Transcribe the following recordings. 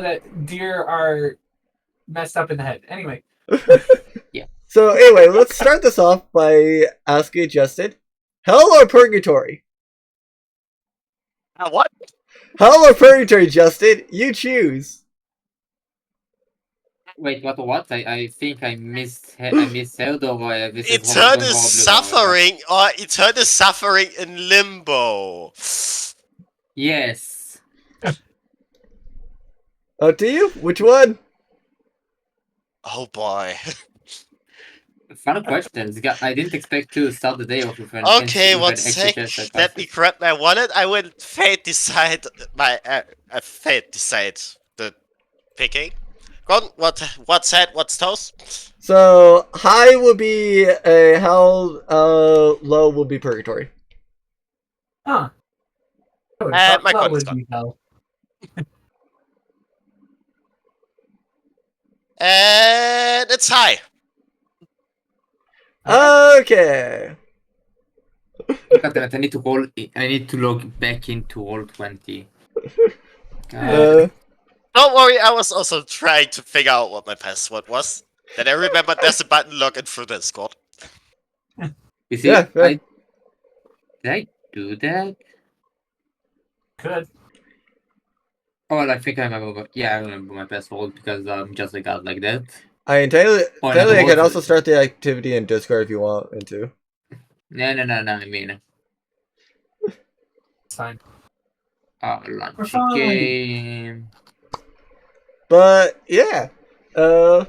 that deer are messed up in the head. Anyway. Yeah. So anyway, let's start this off by asking Justin, hell or purgatory? What? Hell or purgatory, Justin? You choose. Wait, what? I think I misheard or this is Eternal going horribly wrong. suffering or eternal suffering in limbo. Yes. Up to you. Which one? Oh boy. Fun questions. I didn't expect to start the day off with an Okay, with one an extra sec. chest like Let me that. grab my wallet. I will fate decide my fate decide the picking. Go on, what's head, what's toes? So high will be a hell. Low will be purgatory. Huh. My That coin is would gone. be hell. And it's high. Okay. God damn it, I need to roll. I need to log back into Roll20. Uh, Don't worry, I was also trying to figure out what my password was. Then I remembered there's a button login through Discord. You see, yeah. did I do that? Could. Oh, well, I think I remember. Yeah, I remember my password because I'm just a god like that. I mean, technically, I can also also start the activity in Discord if you want me to. No. I mean, It's fine. launch fine. game. But yeah. Uh.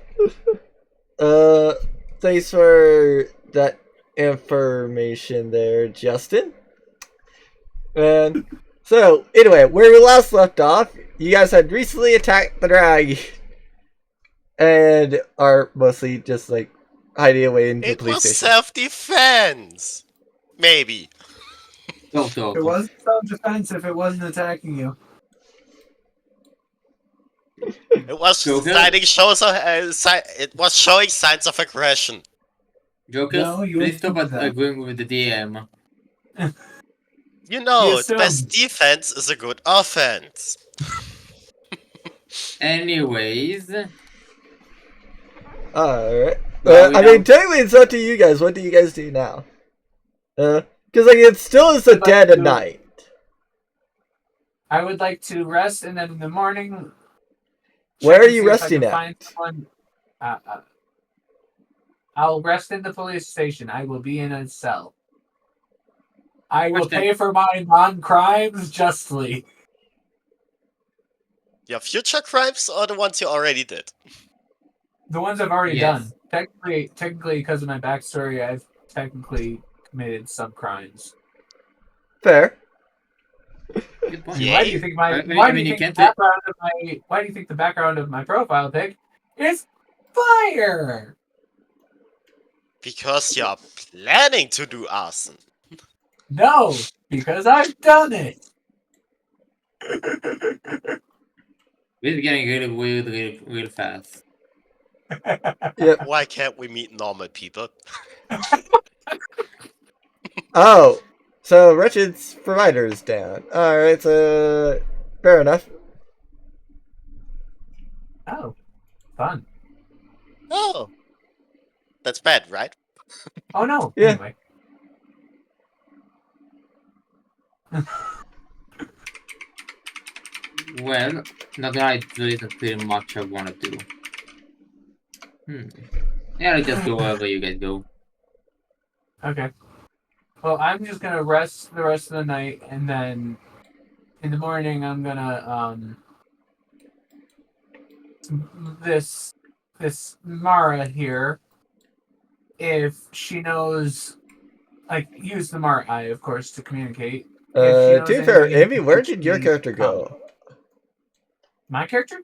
Thanks for that information there, Justin. And so, anyway, where we last left off, you guys had recently attacked the dragon. And are mostly just like hiding away in the It police was station. self-defense. Maybe. It wasn't self-defense if it wasn't attacking you. It was Joker? it was showing signs of aggression. Jokers, No, you please stop assumed that. agreeing with the DM. You know, You the best assumed. defense is a good offense. Anyways, Alright. Well, I mean, technically it's up to you guys. What do you guys do now? Because like it still is a I'd like dead at to- night. I would like to rest, and then in the morning. Where check are and you see if I resting can at? find someone. I'll rest in the police station. I will be in a cell. I will Question. pay for my non-crimes justly. Your future crimes or the ones you already did? The ones I've already Yes. done. Technically, because of my backstory, I've technically committed some crimes. Fair. Good point. Yeah. Why do you think I mean, you can't take- Why do you think the background of my profile pic is fire? Because you're planning to do arson. No, because I've done it. This is getting really weird real fast. Yep. Why can't we meet normal people? Oh, so Wretched's provider is down. Alright, so fair enough. Oh, fun. Oh. That's bad, right? Oh no. Yeah. Anyway. Well, not gonna there isn't pretty much I wanna do. Yeah, I'll just go wherever you guys go. Okay. Well, I'm just gonna rest the rest of the night, and then in the morning I'm gonna this Mara here, if she knows, like, use the Mara eye, of course, to communicate. To be fair, Ambi, where did your character go? My character?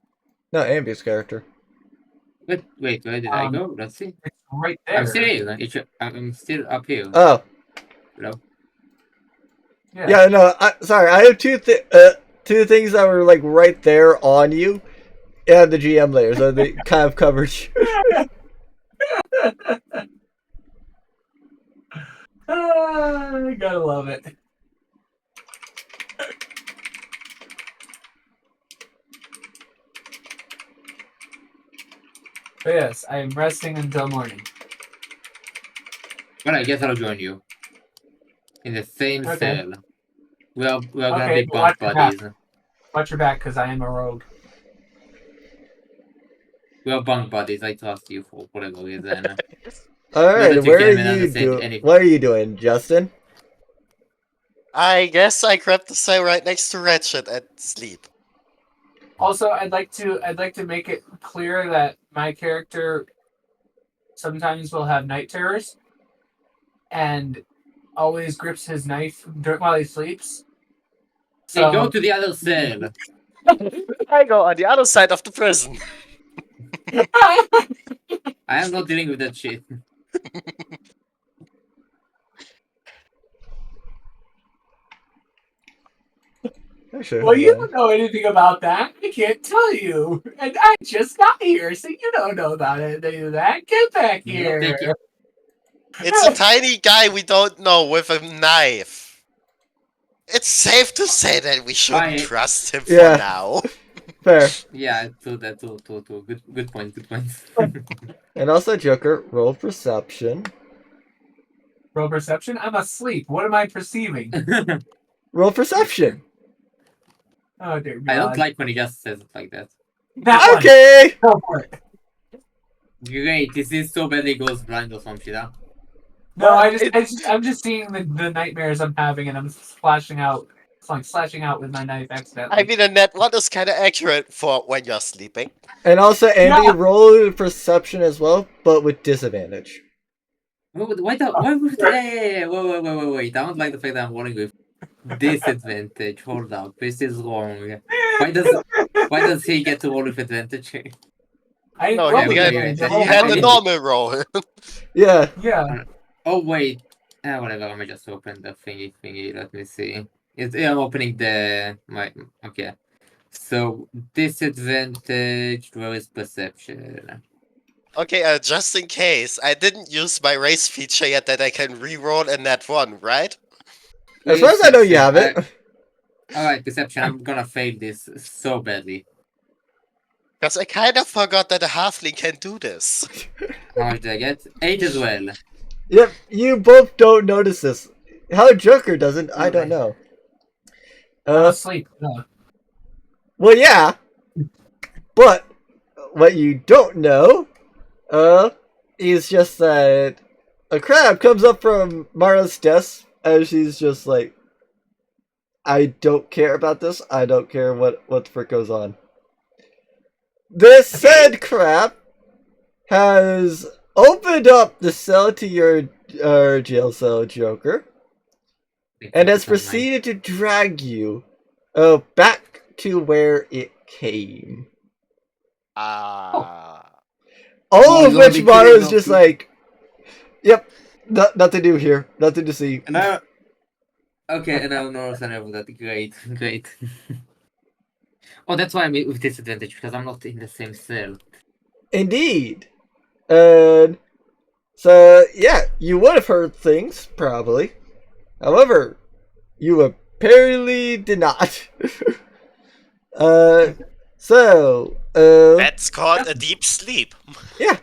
No, Ambi's character. Wait, where did I go? Let's see. It's right there. I'm still here. I'm still up here. Oh. Hello? Yeah, no, sorry, I have two things that were like right there on you, and the GM layer, so they kind of covered you. I gotta love it. But yes, I am resting until morning. Well, I guess I'll join you in the same Okay. cell. We're gonna Okay, be but watch bunk your back. buddies. Watch your back, because I am a rogue. We're bunk buddies. I trust you for whatever reason. Alright, that you where are came and you understand any- What are you doing, Justin? I guess I grabbed the cell right next to Ratchet and sleep. Also, I'd like to make it clear that my character sometimes will have night terrors, and always grips his knife while he sleeps. Hey, go to the other cell. I go on the other side of the prison. I am not dealing with that shit. Actually, Well, hold you on. don't know anything about that. I can't tell you. And I just got here, so you don't know about anything of that. Get back No, here. thank you. It's a tiny guy we don't know with a knife. It's safe to say that we shouldn't I- trust him Yeah. for now. Fair. Yeah, true. Good point. And also, Joker, roll perception. Roll perception? I'm asleep. What am I perceiving? Roll perception. Oh, dear God. I don't like when he just says it like that. that one. Okay! Go for it. Great, this is so bad he goes blind or some shit, huh? No, Well, I'm just seeing the nightmares I'm having, and I'm slashing out with my knife accidentally. I mean, a net one is kind of accurate for when you're sleeping. And also, Andy, Yeah. roll perception as well, but with disadvantage. Why would hey, wait. I don't like the fact that I'm rolling with disadvantage. Hold up, this is wrong. Why does he get to roll with advantage? I didn't No, roll he with had- advantage. he I He rolled had with the it. normal roll. Yeah. Yeah. Oh wait, whatever. Let me just open the thingy. Let me see. I'm opening okay. So disadvantage. Where is perception? Okay, just in case, I didn't use my race feature yet that I can re-roll a net one, right? As far as I know, you have it. Alright, perception. I'm gonna fail this so badly. Because I kind of forgot that a halfling can do this. How much did I get? 8 as well. Yep, you both don't notice this. How Joker doesn't, I don't know. I'm asleep. No. Well, yeah. But what you don't know, is just that a crab comes up from Mara's desk and she's just like, I don't care about this. I don't care what the frick goes on. This said crab has opened up the cell to your jail cell, Joker, and has proceeded to drag you back to where it came. Ah. All of you're gonna which be Mara killing is just off- like, yep, nothing to do here, nothing to see. And I. Okay, and I don't understand over that. Great. Oh, that's why I'm with disadvantage because I'm not in the same cell. Indeed. And so, yeah, you would have heard things, probably. However, you apparently did not. That's called a deep sleep. Yeah.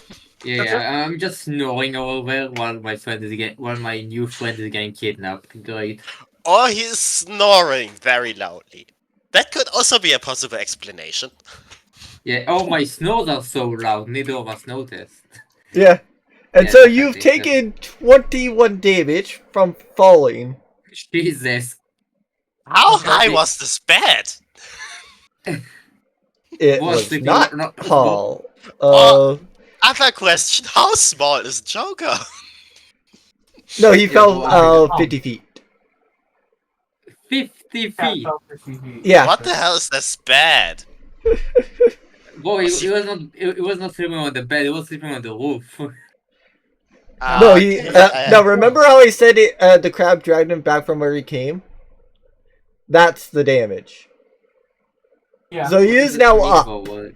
Yeah, I'm just snoring over while my new friend is getting kidnapped. Great. Or he's snoring very loudly. That could also be a possible explanation. Yeah. Oh, my snores are so loud. Neither of us noticed. Yeah. And Yeah, so definitely, you've taken 21 damage from falling. Jesus. How Okay. high was this bed? It Was was sleeping not not- tall. Other question, how small is Joker? No, he Yeah, fell well, 50 feet. 50 Yeah, feet. about 50 feet. Yeah. What the hell is this bed? Boy, it was not sleeping on the bed. It was sleeping on the roof. No, Okay, no, remember how I said the crab dragged him back from where he came? That's the damage. Yeah. So he is now up. What?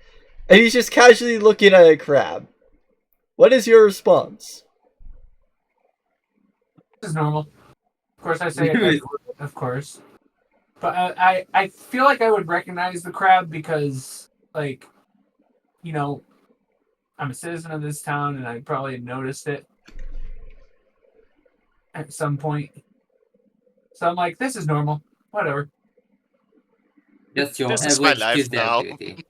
And he's just casually looking at a crab. What is your response? This is normal. Of course, I say it. Of course. But I feel like I would recognize the crab because, like, you know, I'm a citizen of this town, and I probably noticed it at some point. So I'm like, this is normal. Whatever. Just your This is my average life Tuesday now. activity.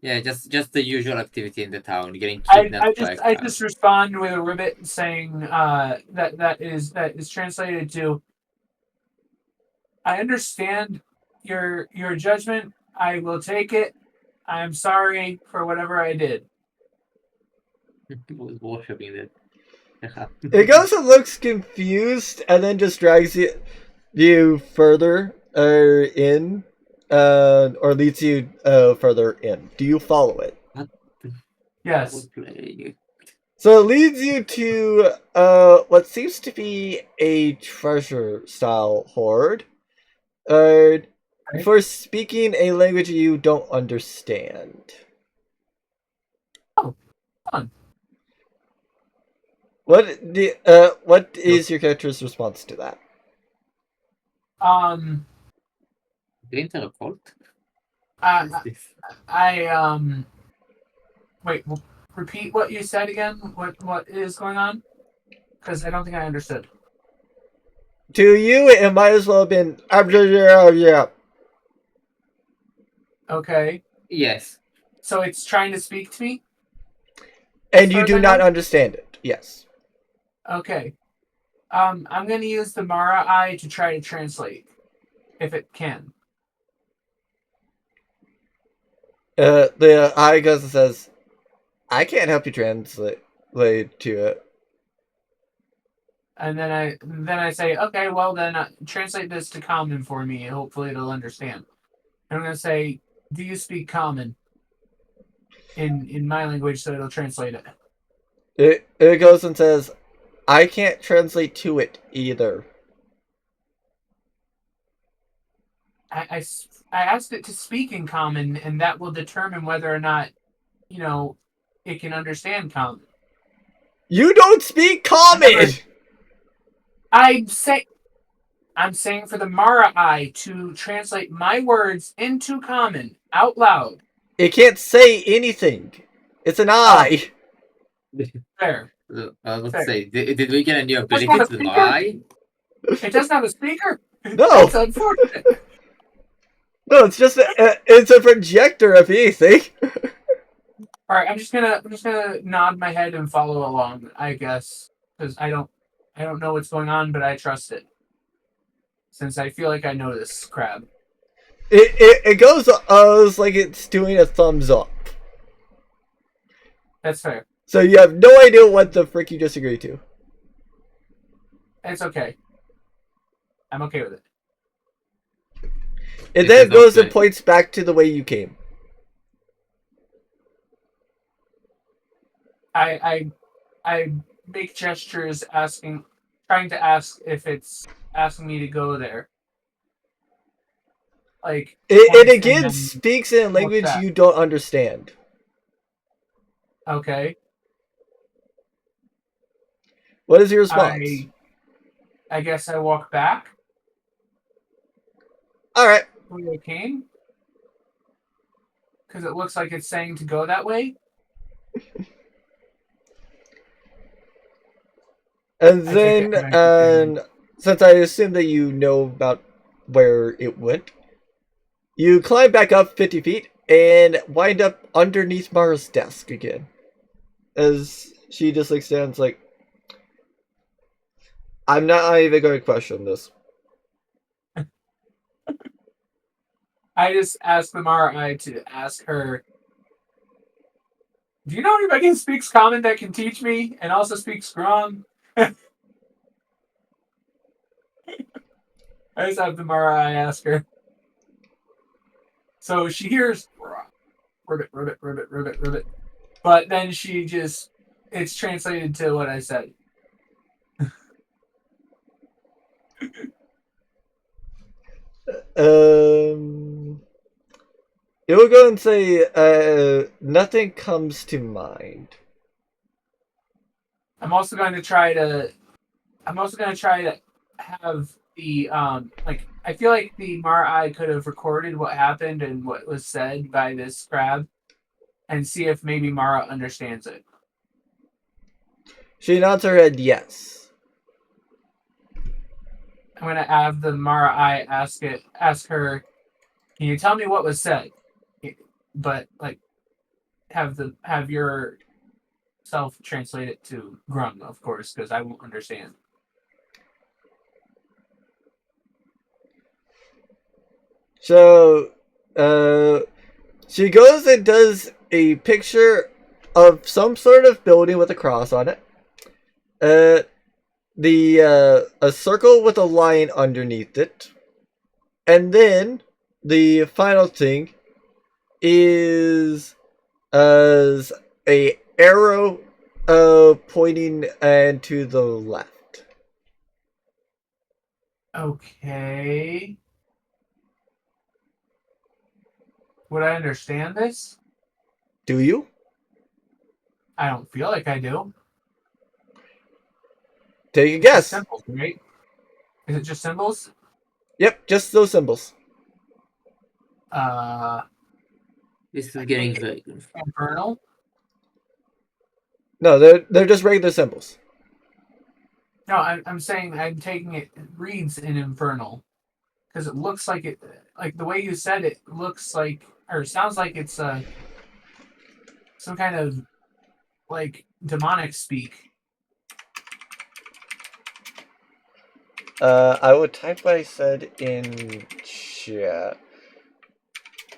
Yeah, just the usual activity in the town, getting kidnapped by a I crowd. just respond with a ribbit saying that is translated to, I understand your judgment. I will take it. I'm sorry for whatever I did. Was worshipping it. It goes and looks confused, and then just drags you further in, or leads you further in. Do you follow it? Yes. So it leads you to what seems to be a treasure style hoard. For speaking a language you don't understand. Oh, fun. What is your character's response to that? Didn't a cult? I, What is this? wait. Repeat what you said again. What is going on? Because I don't think I understood. To you, it might as well have been. Yeah. Okay. Yes. So it's trying to speak to me. And you do not understand it. Yes. Okay. I'm gonna use the Mara Eye to try to translate, if it can. The eye goes and says, "I can't help you translate to it." And then I say, okay, well then translate this to common for me, and hopefully it'll understand. And I'm gonna say, do you speak common? In my language, so it'll translate it. It goes and says, "I can't translate to it either." I asked it to speak in common, and that will determine whether or not, it can understand common. You don't speak common. I'm saying for the Mara Eye to translate my words into common out loud. It can't say anything. It's an eye. Fair. Let's say, did we get a new Doesn't ability have a to the speaker? eye? It doesn't have a speaker. No. That's unfortunate. No, it's just it's a projector if anything. All right, I'm just gonna nod my head and follow along, I guess, because I don't know what's going on, but I trust it, since I feel like I know this crab. It goes like it's doing a thumbs up. That's fair. So you have no idea what the frick you just agreed to. It's okay. I'm okay with it. It then goes and points back to the way you came. I make gestures trying to ask if it's asking me to go there. Like it again speaks in a language you don't understand. Okay. What is your response? I guess I walk back. All right. Where I came, because it looks like it's saying to go that way. And then, since I assume that you know about where it went, you climb back up 50 feet and wind up underneath Mara's desk again. As she just like stands like, I'm not even going to question this. I just asked the Mara Eye to ask her, do you know anybody who speaks common that can teach me and also speaks strong? I just have the Mara Eye ask her. So she hears ribbit, ribbit, ribbit, ribbit, ribbit. But then it's translated to what I said. It will go and say, nothing comes to mind. I'm also going to try to have the I feel like the Mara Eye could have recorded what happened and what was said by this crab, and see if maybe Mara understands it. She nods her head yes. I'm gonna have the Mara Eye ask her, can you tell me what was said? But like have your self translate it to Grung, of course, because I won't understand. So, she goes and does a picture of some sort of building with a cross on it. A circle with a line underneath it. And then the final thing is as a arrow pointing and to the left. Okay. Would I understand this? Do you? I don't feel like I do. Take a It's guess. symbols, right? Is it just symbols? Yep, just those symbols. This is getting very good. Infernal. No, they're just regular symbols. No, I'm saying I'm taking it reads in infernal because it looks like it, like the way you said it looks like or sounds like it's some kind of like demonic speak. I would type what I said in chat.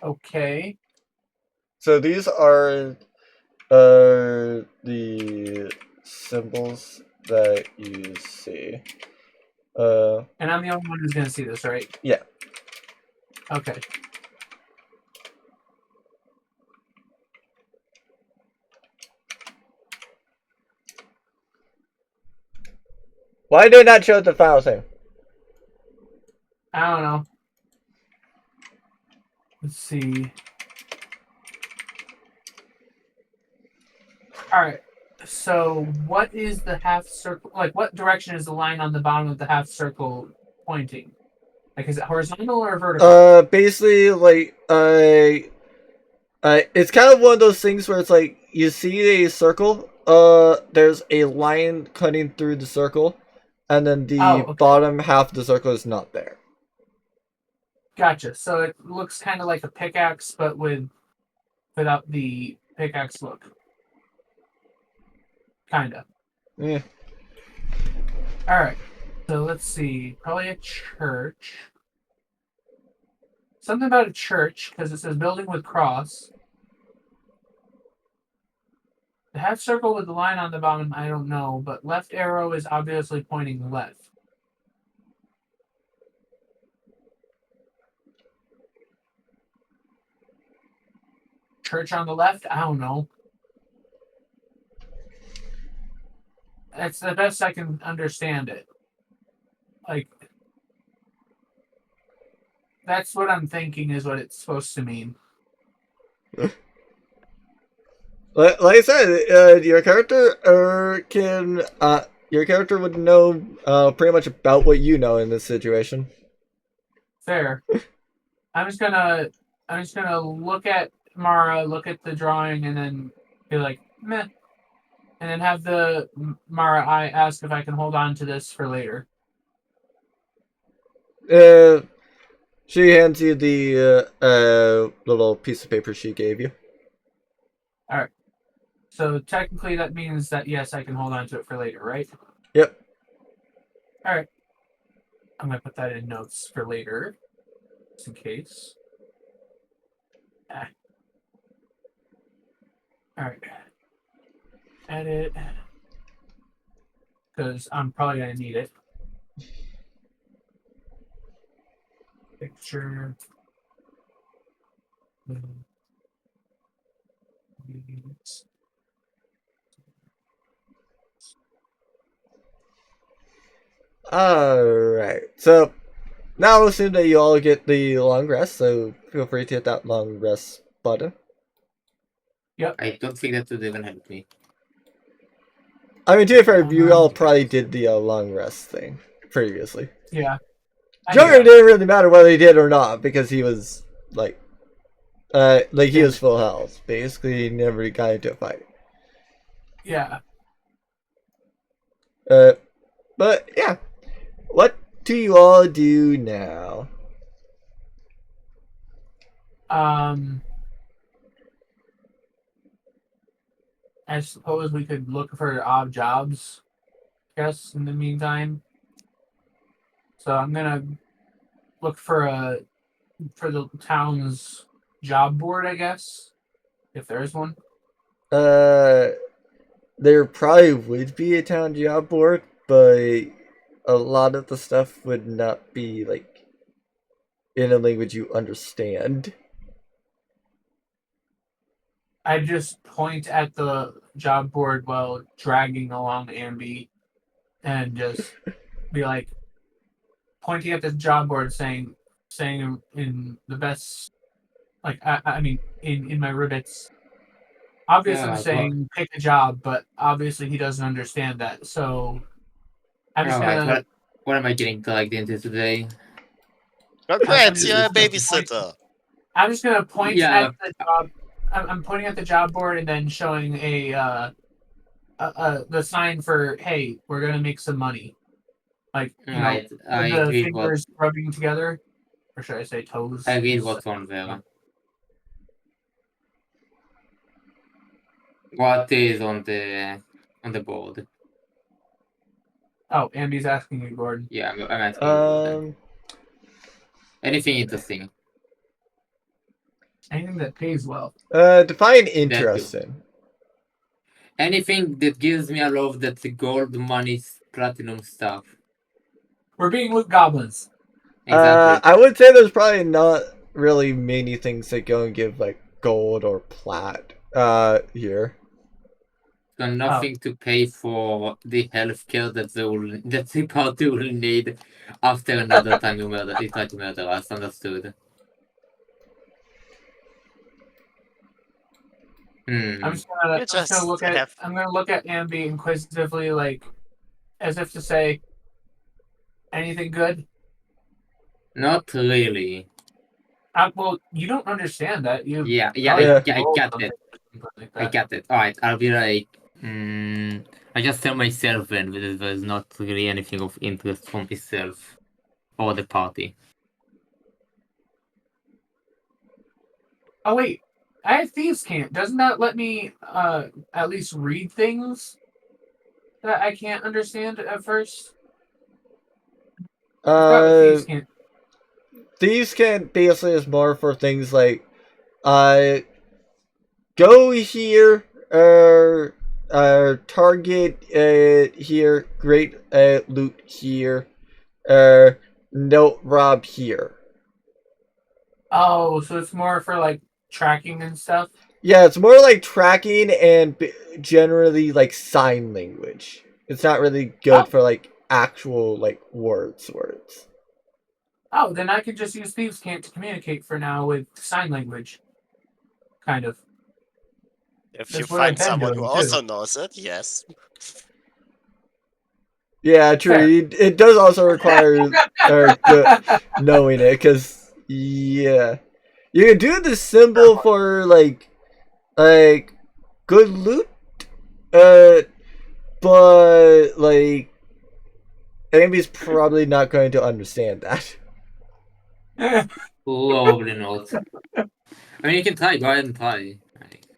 Okay. So these are the symbols that you see. And I'm the only one who's gonna see this, right? Yeah. Okay. Why did it not show the final thing? I don't know. Let's see. All right. So, what is the half circle? Like, what direction is the line on the bottom of the half circle pointing? Like, is it horizontal or vertical? Basically, like, it's kind of one of those things where it's like you see a circle. There's a line cutting through the circle, and then the bottom half of the circle is not there. Gotcha. So it looks kind of like a pickaxe, but without the pickaxe look. Kinda. Yeah. All right. So let's see. Probably a church. Something about a church because it says building with cross. The half circle with the line on the bottom, I don't know, but left arrow is obviously pointing left. Church on the left? I don't know. That's the best I can understand it. Like, that's what I'm thinking is what it's supposed to mean. Like I said, your character your character would know pretty much about what you know in this situation. Fair. I'm just gonna look at Mara, look at the drawing, and then be like, meh. And then have the Mara Eye ask if I can hold on to this for later. She hands you the little piece of paper she gave you. Alright. So technically that means that yes, I can hold on to it for later, right? Yep. Alright. I'm gonna put that in notes for later. Just in case. Alright. Edit. Because I'm probably gonna need it. Picture. Alright. So now I'll assume that you all get the long rest, so feel free to hit that long rest button. Yep. I don't think that would even help me. I mean, to be fair, you all probably did the long rest thing previously. Yeah. Joker didn't really matter whether he did or not, because he was, like, Like he was full health. Basically, he never got into a fight. Yeah. But yeah, what do you all do now? I suppose we could look for odd jobs, I guess, in the meantime. So I'm gonna look for the town's job board, I guess, if there is one. There probably would be a town job board, but a lot of the stuff would not be like in a language you understand. I just point at the job board while dragging along Ambi and just be like pointing at the job board saying in the best, like I mean in my ribbits, obviously Alright, saying pick a job, but obviously he doesn't understand that. So I'm just alright, gonna what am I getting dragged into today? Congrats, just you're a gonna babysitter. I'm just gonna point Yeah. at the job. I'm pointing at the job board and then showing the sign for, hey, we're gonna make some money. Like, Alright, I the read what fingers rubbing together, or should I say toes? I read what's on there. What is on the board? Oh, Ambi's asking you, Gordon. Yeah, I'm asking you. Gordon. Anything interesting? Anything that pays well. Define interesting. Anything that gives me a lot of that gold, money, platinum stuff. We're being loot goblins. Exactly. I would say there's probably not really many things that go and give like gold or plat here. So nothing to pay for the healthcare that the party will need after another time you try to murder us. Understood. I'm just gonna look at I'm gonna look at Ambi inquisitively, like as if to say, anything good? Not really. Well, you don't understand that. You I got it. Like I got it. Alright, I'll be like, I just tell myself then that there's not really anything of interest for myself or the party. Oh wait, I have thieves' cant. Doesn't that let me at least read things that I can't understand at first? Thieves' cant. Thieves' cant basically is more for things like, go here, target here, great loot here, don't rob here. Oh, so it's more for like tracking and stuff? Yeah, it's more like tracking and generally like sign language. It's not really good for like actual like words. Oh, then I could just use thieves' cant to communicate for now with sign language. Kind of. If That's you what I've find been someone doing, who too. also knows it, yes. Yeah, true. Fair. It does also require knowing it, because yeah, you can do the symbol for like good loot, but like Amy's probably not going to understand that. Probably not. I mean, you can try. Go ahead and try.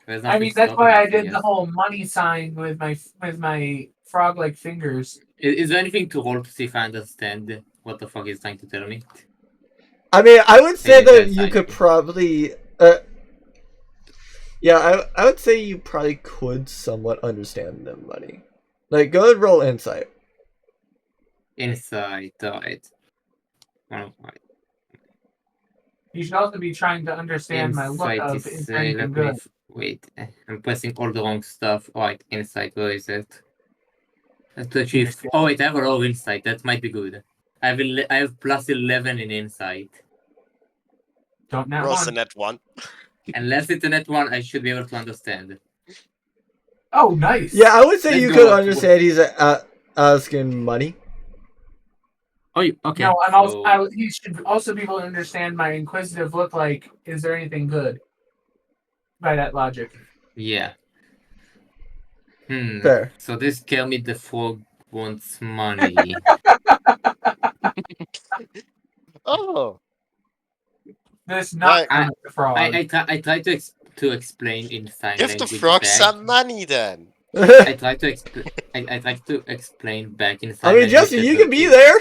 I mean, that's why I did the whole money sign with my frog-like fingers. Is there anything to roll to see if I understand what the fuck he's trying to tell me? I mean, I would say Maybe that you could probably, yeah, I would say you probably could somewhat understand the money. Like, go and roll insight. Insight, alright. You should also be trying to understand my look of is there anything good. Wait, I'm pressing all the wrong stuff. Alright, insight, where is it? To achieve. Oh wait, I have a roll of insight. That might be good. I have plus 11 in insight. Don't net Rolls a one. net 1. Unless it's a net 1, I should be able to understand. Oh, nice. Yeah, I would say Let's you go could up. understand he's asking money. Oh, okay. No, he should also be able to understand my inquisitive look. Like, is there anything good? by that logic. Yeah. Fair. So this Kermit the Frog wants money. Oh, This why? not Kermit the Frog. I try to explain in sign Give the language frog back. some money then. I try to explain back in sign I mean, language. Justin, that you there can be is- there.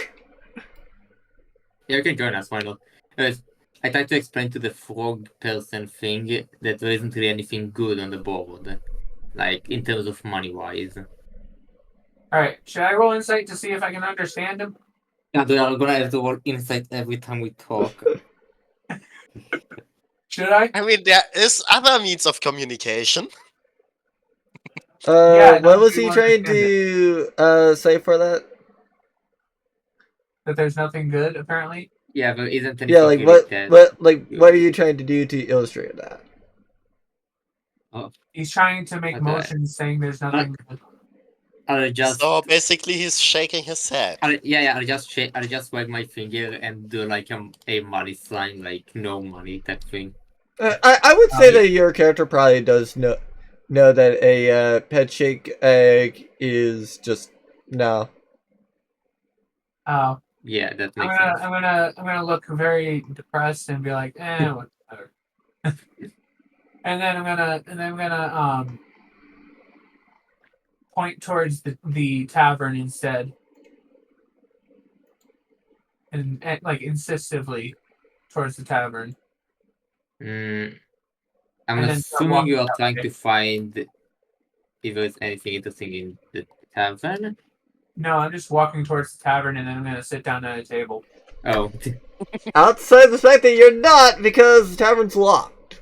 Yeah, you can join us. Why not? Anyways, I try to explain to the frog person thing that there isn't really anything good on the board, like in terms of money wise. All right, should I roll insight to see if I can understand him? And we are gonna have to roll insight every time we talk. Should I? I mean, there is other means of communication. Yeah, What no, was you he trying understand to say for that? That there's nothing good, apparently. Yeah, but isn't anything Yeah, like really dead? what are you trying to do to illustrate that? He's trying to make Okay. motions saying there's nothing good. I'll just So basically, he's shaking his head. I'll just wag my finger and do like a money sign, like no money type thing. I would say that your character probably does know that a pet shake egg is just no. Oh, Yeah, that I'm makes gonna, sense. I'm gonna look very depressed and be like, whatever. and then I'm gonna point towards the tavern instead, and like insistively towards the tavern. I'm And then start assuming walking you are that trying way. to find if there's anything interesting in the tavern. No, I'm just walking towards the tavern, and then I'm gonna sit down at a table. Oh, Outside the fact that you're not because the tavern's locked.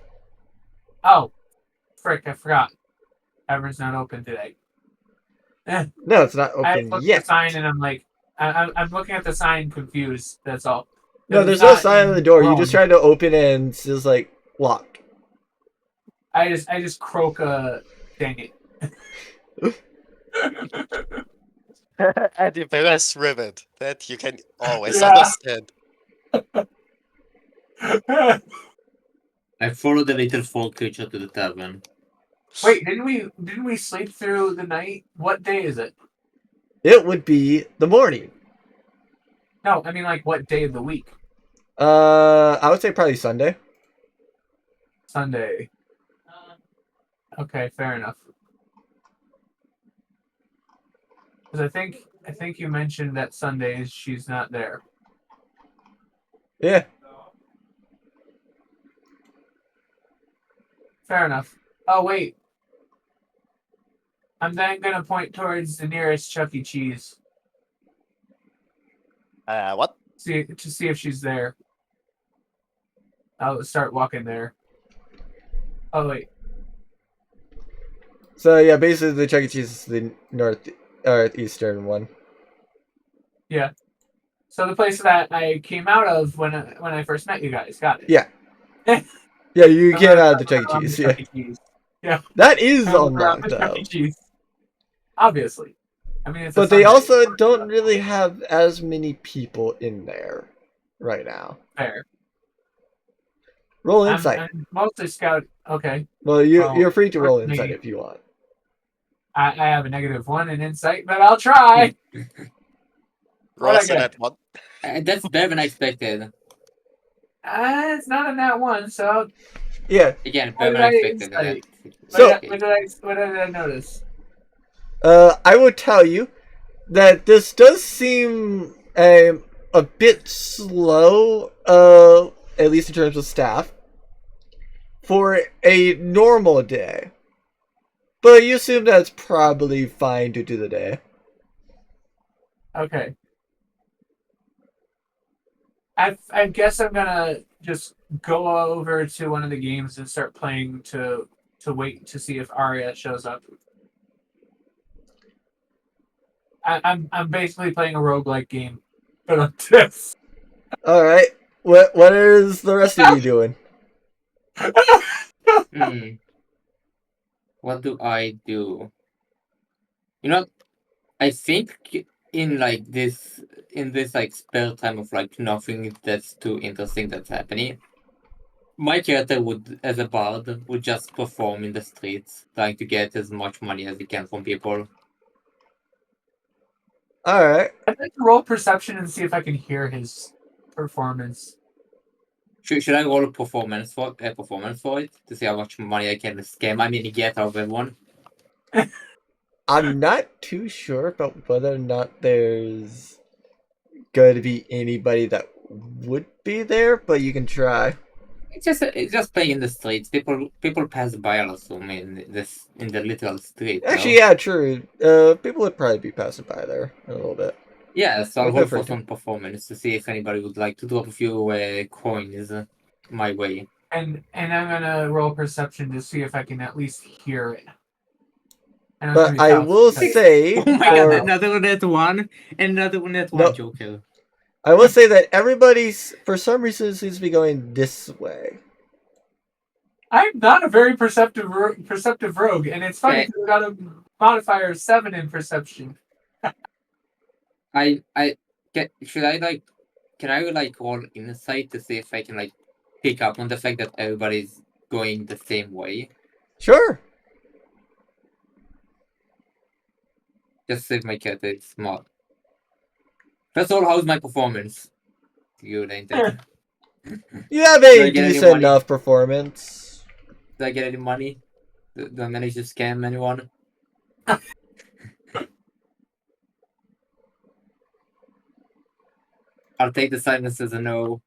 Oh, frick! I forgot. Tavern's not open today. No, it's not I open look at yet. the sign, and I'm like, I'm looking at the sign, confused. That's all. No, It's there's no not sign on in the door. You Rome. just try to open it and it's just like locked. I just croak a dang it. And the best ribbon that you can always Yeah. understand. I followed the little frog creature to the tavern. Wait, didn't we sleep through the night? What day is it? It would be the morning. No, I mean like what day of the week? I would say probably Sunday. Sunday. Okay, fair enough. Because I think you mentioned that Sundays she's not there. Yeah. Fair enough. Oh wait. I'm then gonna point towards the nearest Chuck E. Cheese. What? To see if she's there. I'll start walking there. Oh wait. So yeah, basically the Chuck E. Cheese is the northeastern one. Yeah. So the place that I came out of when I first met you guys. Got it. Yeah. Yeah, you I'm came gonna out of the look Chuck E. around Cheese. the Yeah. Chuck E. Cheese. Yeah. That is I'm gonna look around unlocked the Chuck though. E. Cheese. Obviously. I mean, it's a But they Sunday. also don't really have as many people in there right now. Fair. Roll insight. I'm mostly scout. Okay. Well, you're free to roll certainly- insight if you want. I have a -1 in insight, but I'll try. What'd I Ross in get? that one. That's better than I expected. It's not a nat 1, so Yeah. Again, What better than I did I expected. insight? So- what did I notice? I would tell you that this does seem a bit slow, at least in terms of staff, for a normal day. But you assume that's probably fine to do the day. Okay. I guess I'm gonna just go over to one of the games and start playing to wait to see if Arya shows up. I'm basically playing a roguelike game, but on this. Alright. What is the rest of you doing? What do I do? You know, I think in this like spare time of like nothing that's too interesting that's happening, My character would, as a bard, would just perform in the streets, trying to get as much money as he can from people. All right. I'd like to roll perception and see if I can hear his performance. Should I roll a performance for it to see how much money I can scam? I mean, get out of everyone. I'm not too sure about whether or not there's going to be anybody that would be there, but you can try. It's just playing in the streets. People pass by also in the literal street. Actually, no? yeah, true. People would probably be passing by there in a little bit. Yeah, so I'll Okay, roll for perfect. some performance to see if anybody would like to drop a few coins my way. And I'm gonna roll perception to see if I can at least hear it. And I'm But gonna be I tough will because- say, Oh my god, for, another one at one, and another one at No. one, Joker. I will say that everybody's for some reason seems to be going this way. I'm not a very perceptive rogue, and it's funny Okay. because I got a modifier of 7 in perception. Should I like, can I like roll insight to see if I can like pick up on the fact that everybody's going the same way? Sure. Just so my character is smart. First of all, how's my performance? Good, ain't it? You have Do I a get any decent money? enough performance. Do I get any money? Do I manage to scam anyone? I'll take the silence as a no.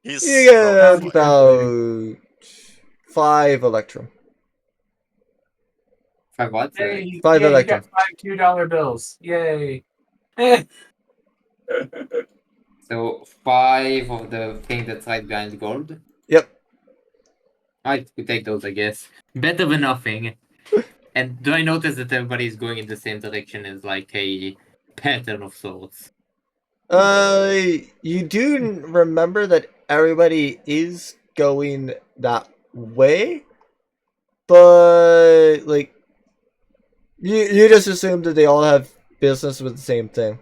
He's You get Sounds about 5 electrum. 5 what? Yay, 5 yay, you electrum. got 5 $2 bills. Yay. So 5 of the thing that's right behind gold. Yep. I could take those, I guess. Better than nothing. And do I notice that everybody is going in the same direction as like a pattern of sorts? You do remember that everybody is going that way, but like you just assume that they all have business with the same thing.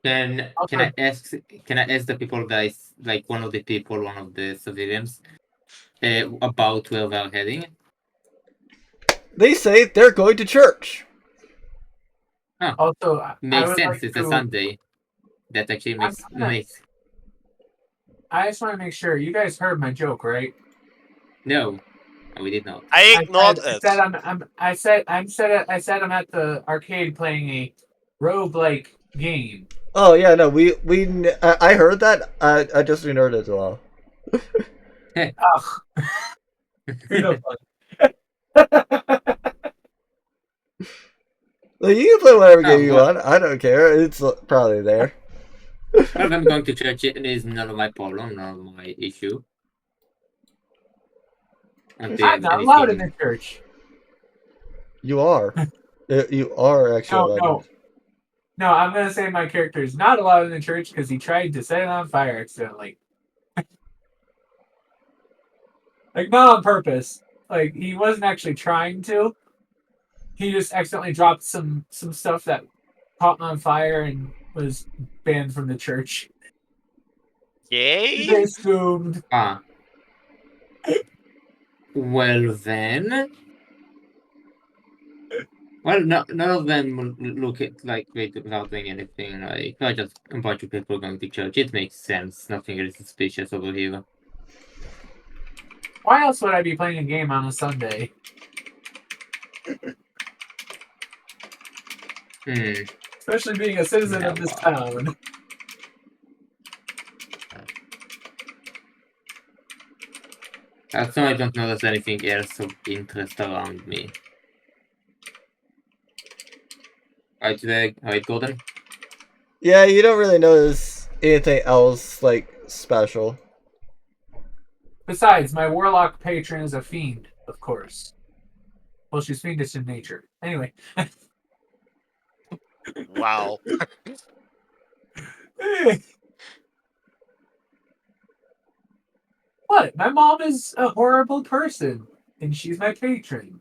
Then can I ask the people guys, like one of the civilians, about where they're heading? They say they're going to church. Also, I Makes would sense. like It's to, a Sunday. That actually makes I'm gonna- I just want to make sure you guys heard my joke, right? No, we did not. I ignored I it. said I said I'm at the arcade playing a roguelike game. Oh yeah, no, I heard that. I just ignored it as well. Ugh. You're no fun. Like, you can play whatever game you well. want. I don't care. It's probably there. Well, I'm going to church. It is none of my problem, none of my issue. Until I'm not anything- allowed in the church. You are. You are actually. No, I'm gonna say my character is not allowed in the church because he tried to set it on fire accidentally. Like not on purpose. Like he wasn't actually trying to. He just accidentally dropped some stuff that caught on fire and was banned from the church. Yay! They assumed. Ah. Well then. Well, no, none of them look at like without doing anything. Like, not just a bunch of people going to church. It makes sense. Nothing really suspicious over here. Why else would I be playing a game on a Sunday? Especially being a citizen of this town. So I don't notice anything else of interest around me. Right, Gordon? Yeah, you don't really notice anything else like special. Besides, my warlock patron is a fiend, of course. Well, she's fiendish in nature. Anyway. Wow. What? My mom is a horrible person, and she's my patron.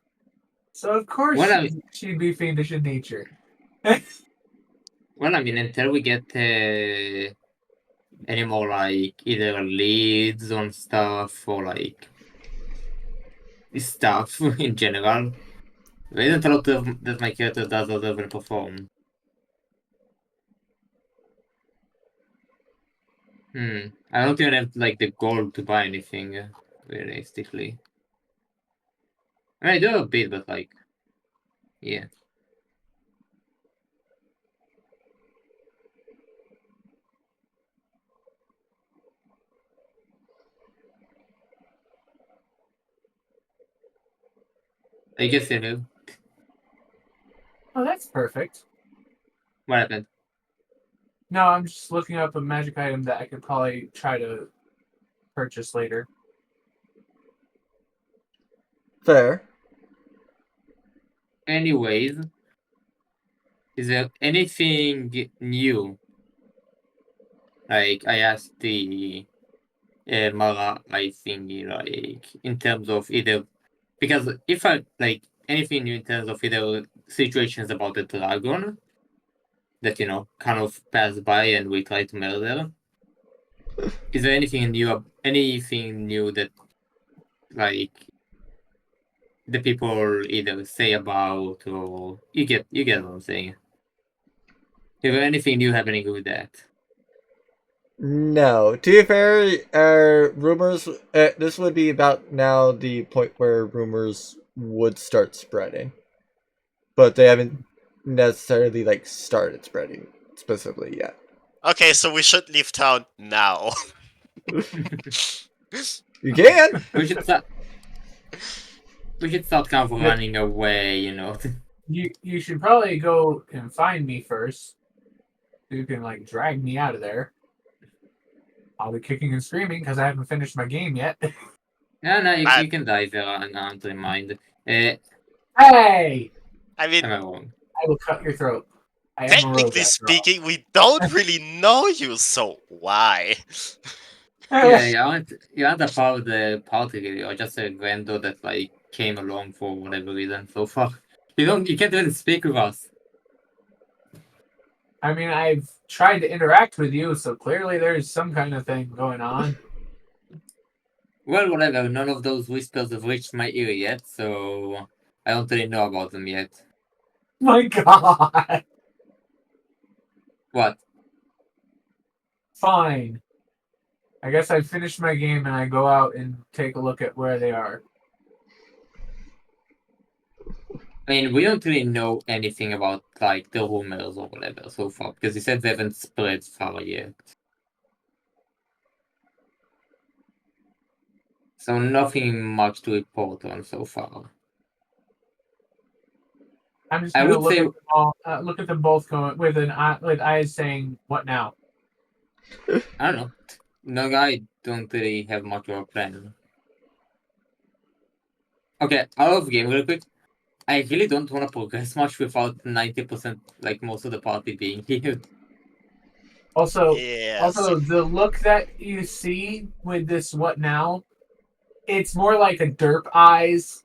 So of course she'd be fiendish in nature. Well, I mean, until we get any more like either leads on stuff or like stuff in general. There isn't a lot of that my character does other than perform. I don't even have like the goal to buy anything, realistically. I mean, I do have a bit, but like, yeah. I guess you know Oh, that's perfect. what happened. No, I'm just looking up a magic item that I could probably try to purchase later. Fair. Anyways, is there anything new? Like I asked the Mara, I think, like in terms of either because if I like anything new in terms of either situations about the dragon that kind of pass by and we try to murder. Is there anything new that like the people either say about or you get what I'm saying? Is there anything new happening with that? No. To be fair, rumors. This would be about now the point where rumors would start spreading, but they haven't necessarily like started spreading specifically yet. Okay, so we should leave town now. You can. We should start. We should start kind of running away, You should probably go and find me first. You can like drag me out of there. I'll be kicking and screaming because I haven't finished my game yet. No, I- you can die there. I don't mind. Hey! I mean, Am I wrong? I will cut your throat. I am a rogue technically after all. speaking, we don't really know you, so why? Yeah, you aren't a part of the party. You're just a rando that like came along for whatever reason so far. You can't even speak with us. I mean, I've tried to interact with you, so clearly there's some kind of thing going on. Well, whatever. None of those whispers have reached my ear yet, so I don't really know about them yet. My God! What? Fine. I guess I finished my game and I go out and take a look at where they are. I mean, we don't really know anything about like the rumors or whatever so far because you said they haven't spread far yet. So nothing much to report on so far. I'm just I gonna would say look at them both going with with eyes saying, "What now?" I don't know. No, I don't really have much of a plan. Okay, out of game real quick. I really don't want to progress much without 90%, like most of the party being here. Also, Yes. the look that you see with this "What now?" It's more like a derp eyes,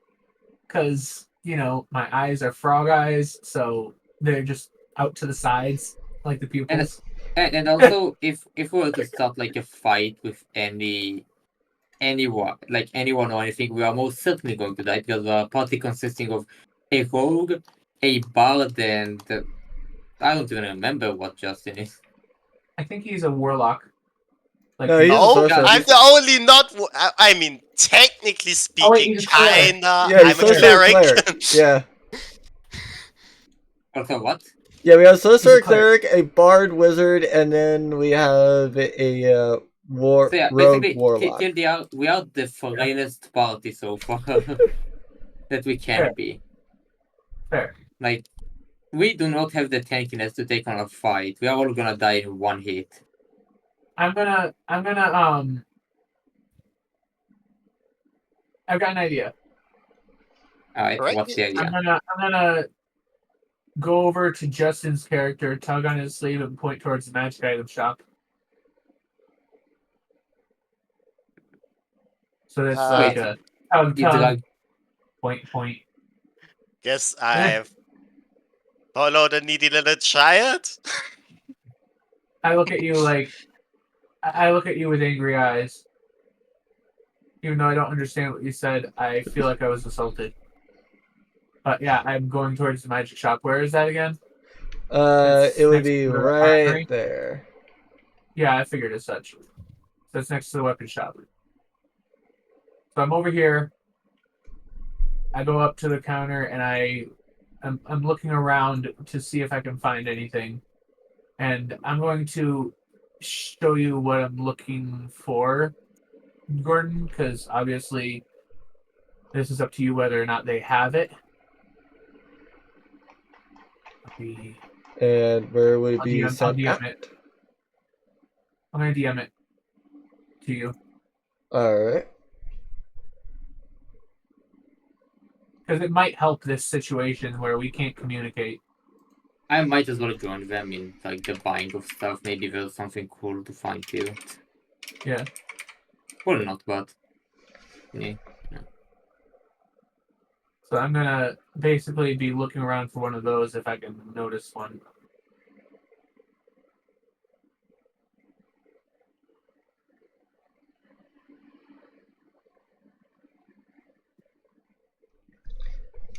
because my eyes are frog eyes, so they're just out to the sides like the pupils. And also, if we were to start like a fight with anyone or anything, we are most certainly going to die because our party consisting of a rogue, a bard, and I don't even remember what Justin is. I think he's a warlock. Like No, he's a No, sorcerer. I'm the only not. I mean, technically speaking, he's a cleric. kinda. Yeah, I'm he's a sorcerer cleric. Yeah. Also, what? Yeah, we have sorcerer, cleric. cleric, a bard, wizard, and then we have a So yeah, rogue basically, warlock. we are the frailest party so far that we can Fair. be. Fair. Like, we do not have the tankiness to take on a fight. We are all gonna die in one hit. I'm gonna I've got an idea. Alright, Right. what's the idea? I'm gonna go over to Justin's character, tug on his sleeve, and point towards the magic item shop. So that's like Wait, a tug you drag. point. Guess I've followed a needy little child. I look at you like, I look at you with angry eyes. Even though I don't understand what you said, I feel like I was assaulted. But yeah, I'm going towards the magic shop. Where is that again? It would next be to the right armory? there. Yeah, I figured as such. So it's next to the weapon shop. So I'm over here. I go up to the counter and I'm looking around to see if I can find anything. And I'm going to show you what I'm looking for, Gordon, because obviously this is up to you whether or not they have it. And where would it be I'll sent DM at? it. I'm going to DM it to you. Alright. Because it might help this situation where we can't communicate. I might as well join them in like the buying of stuff. Maybe there's something cool to find too. Yeah. Well, not, but yeah. So I'm going to basically be looking around for one of those if I can notice one.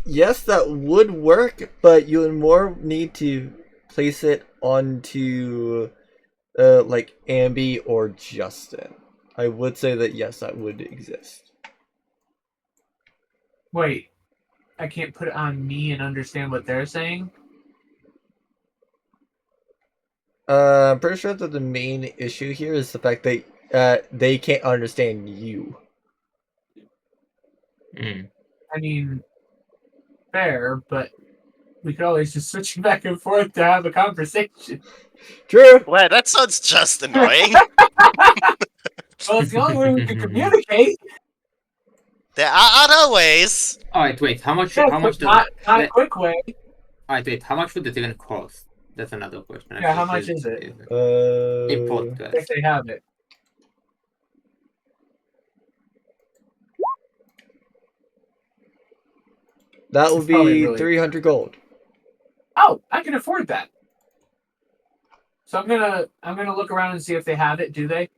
Yes, that would work, but you would more need to place it onto like Ambi or Justin. I would say that yes, that would exist. Wait, I can't put it on me and understand what they're saying? I'm pretty sure that the main issue here is the fact that they can't understand you. Mm. I mean, fair, but we could always just switch back and forth to have a conversation. True. Well, that sounds just annoying. Well, it's the only way we can communicate. There are other ways. Alright, wait. How much? Yes, How much but does? not a quick way. Alright, wait. How much would it even cost? That's another question. Yeah, how much is it? Import If guys. they have it. That would It's probably be really- 300 gold. Oh, I can afford that. So I'm gonna look around and see if they have it. Do they?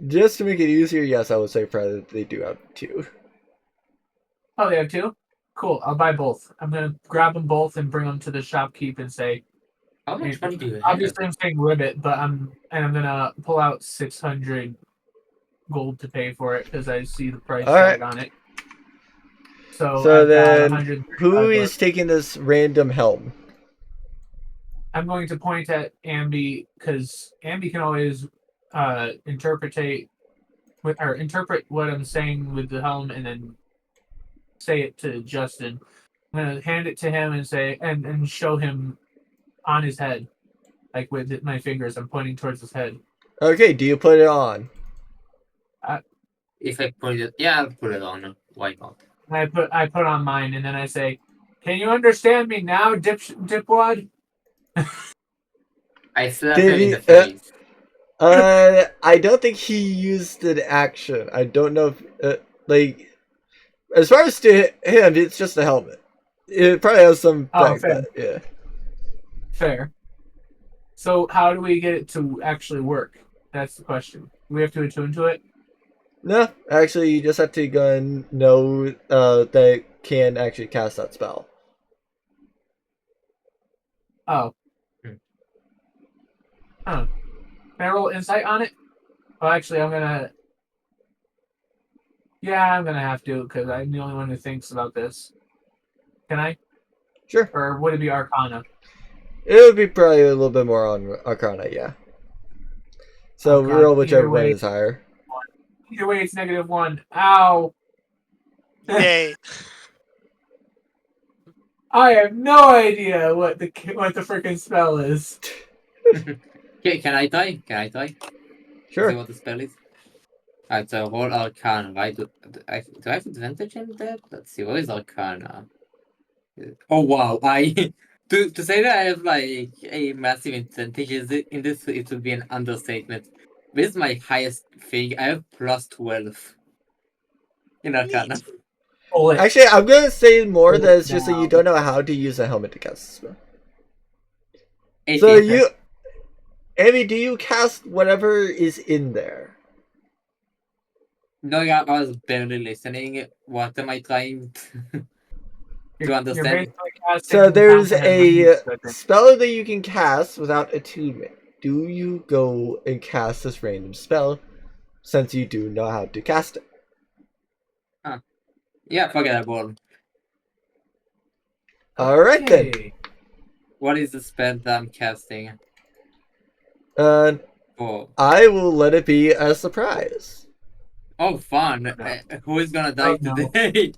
Just to make it easier, yes, I would say probably that they do have two. Oh, they have two? Cool. I'll buy both. I'm gonna grab them both and bring them to the shopkeep and say. How much money do you have? Obviously, I'm saying ribbit, but I'm gonna pull out 600 gold to pay for it because I see the price All tag right. on it. So So I've got then, 135 who is bucks. taking this random helm? I'm going to point at Ambi because Ambi can always interpret what I'm saying with the helm and then say it to Justin. I'm gonna hand it to him and say and show him on his head, like with my fingers. I'm pointing towards his head. Okay, do you put it on? If I put it, yeah, I'll put it on. Why not? And I put on mine, and then I say, "Can you understand me now, dipwad?" I slap Did him in he- the face. I don't think he used an action. I don't know if, like, as far as to him, it's just a helmet. It probably has some Oh, effect, fair. but yeah. Fair. So how do we get it to actually work? That's the question. Do we have to attune to it? No, actually, you just have to go and know that it can actually cast that spell. Oh. Hmm. Huh. Can I roll insight on it? Oh, actually, I'm gonna. Yeah, I'm gonna have to because I'm the only one who thinks about this. Can I? Sure. Or would it be Arcana? It would be probably a little bit more on Arcana, yeah. So Oh, God. roll whichever Either one way. is higher. Either way, it's -1. Ow! Yay. I have no idea what the freaking spell is. Okay, can I die? Can I die? See Sure. what the spell is? Alright, so roll Arcana, right? Do I have advantage in that? Let's see, what is Arcana? Oh wow, I to say that I have like a massive advantage in this, it would be an understatement. This is my highest thing. I have plus 12 in Arcana. Pull it. Actually, I'm gonna say more Pull that it it's just that you down. don't know how to use a helmet to cast the spell. 18. So you, Amy, do you cast whatever is in there? No, yeah, I was barely listening. What am I trying to understand? You're basically casting So there's comprehend a language, I think. spell that you can cast without attunement. Do you go and cast this random spell since you do know how to cast it? Yeah, forgettable. Alright then. Okay. What is the spell that I'm casting Uh, for? I will let it be a surprise. Oh, fun! No. Who is gonna die Oh, no. today?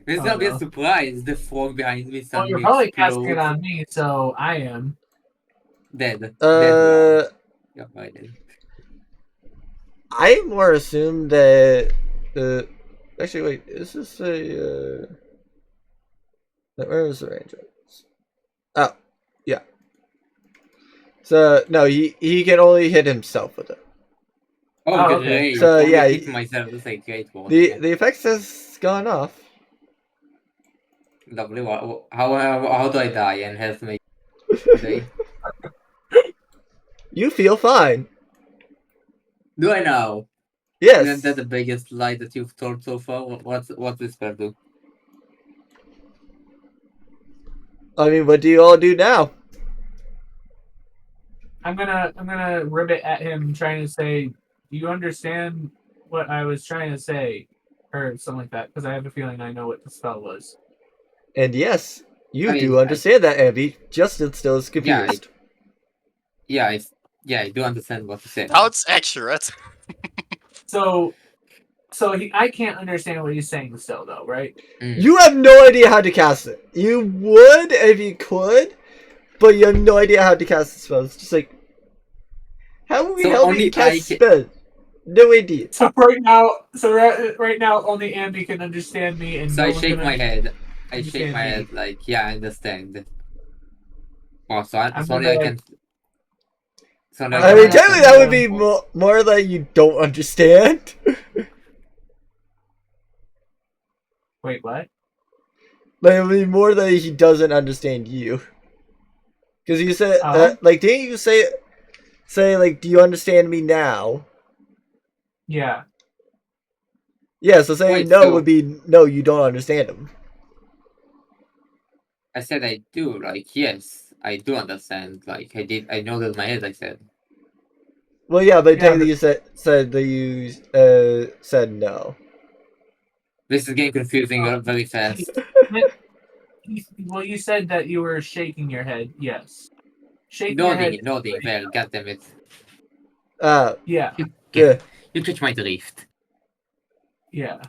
It's Oh, gonna be a no. surprise. The frog behind me Well, suddenly you're probably casting it explodes. on me, so I am. Dead. Dead Uh, one. Yeah, right dead. I more assume that. Actually, wait. Is this a? Where is the range? Oh, yeah. So no, he can only hit himself with it. Oh, Oh, okay. great! So, Only yeah, hit myself. That's a great one. The effects has gone off. Lovely. How do I die and help me today? You feel fine. Do I know? Yes. Isn't that the biggest lie that you've told so far? What's this spell do? I mean, what do you all do now? I'm gonna ribbit at him, trying to say, "Do you understand what I was trying to say?" or something like that, because I have a feeling I know what the spell was. And yes, you I mean, do understand that, Abby. Justin still is Yeah, confused. I do understand what you said. Sounds accurate. So I can't understand what he's saying still, though, right? You have no idea how to cast it. You would if you could, but you have no idea how to cast the spell. It's just like, how will we So help only you cast I ca- spell? No idea. So right now, only Ambi can understand me, and So no I one shake can my head. I understand shake my me. head like, yeah, I understand. Oh, so I'm sorry, gonna, I like- can. Sorry, I'm I gonna mean, have technically, to, that would be more that you don't understand. Wait, what? Like, it would be more that he doesn't understand you. Because you said, Oh? like, didn't you say, like, do you understand me now? Yeah. Yeah, so saying Wait, no so- would be, no, you don't understand him. I said I do. Like, yes, I do understand. Like, I know that in my head. I said. Well, yeah, but Yeah, technically you said that you, said no. This is getting confusing very fast. Well, you said that you were shaking your head. Yes. Shaking your head. Nodding. Well, goddammit. Yeah. Yeah. You catch my drift. Yeah.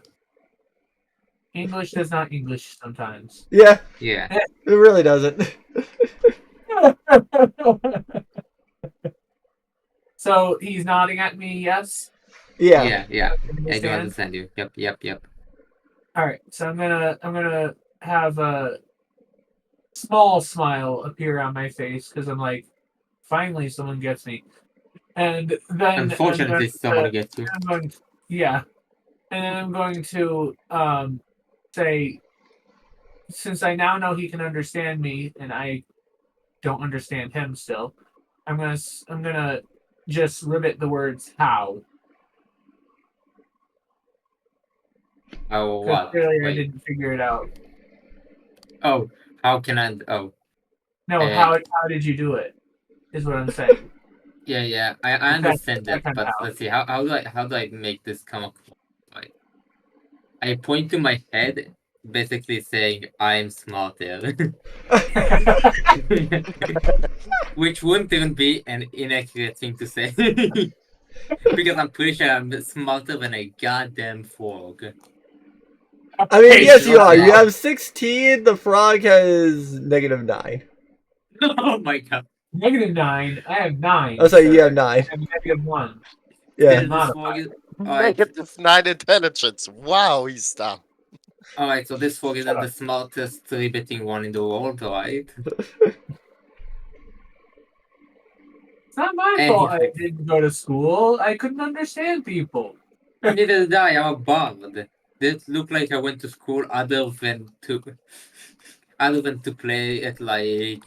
English does not English sometimes. Yeah, Yeah. it really doesn't. So he's nodding at me. Yes. Yeah. Yeah. I do Understand? understand you. Yep. All right. So I'm gonna have a small smile appear on my face because I'm like, finally someone gets me. And then Unfortunately, someone gets you. I'm going to, yeah, and then I'm going to say, since I now know he can understand me and I don't understand him still, I'm gonna just ribbit the words how. Oh, Because what? clearly I Wait. didn't figure it out. Oh, how can I? Oh, No, how did you do it? Is what I'm saying. yeah. I understand that, kind of but how. let's see. How do I make this come across? Like, I point to my head, basically saying I'm smarter, which wouldn't even be an inaccurate thing to say, because I'm pretty sure I'm smarter than a goddamn frog. I mean, Hey, yes, you shut are. You up. have 16. The frog has -9. Oh my god! -9. I have 9. Oh, sorry, you sir. have 9. I have -1. Yeah. This Modified. frog is alright. -9 intelligence. Wow, he's dumb. Alright, so this frog isn't Shut the smartest three-bitting one in the world, right? It's not my And fault I didn't go to school. I couldn't understand people. Neither did I. I'm a bard. This look like I went to school other than to play at like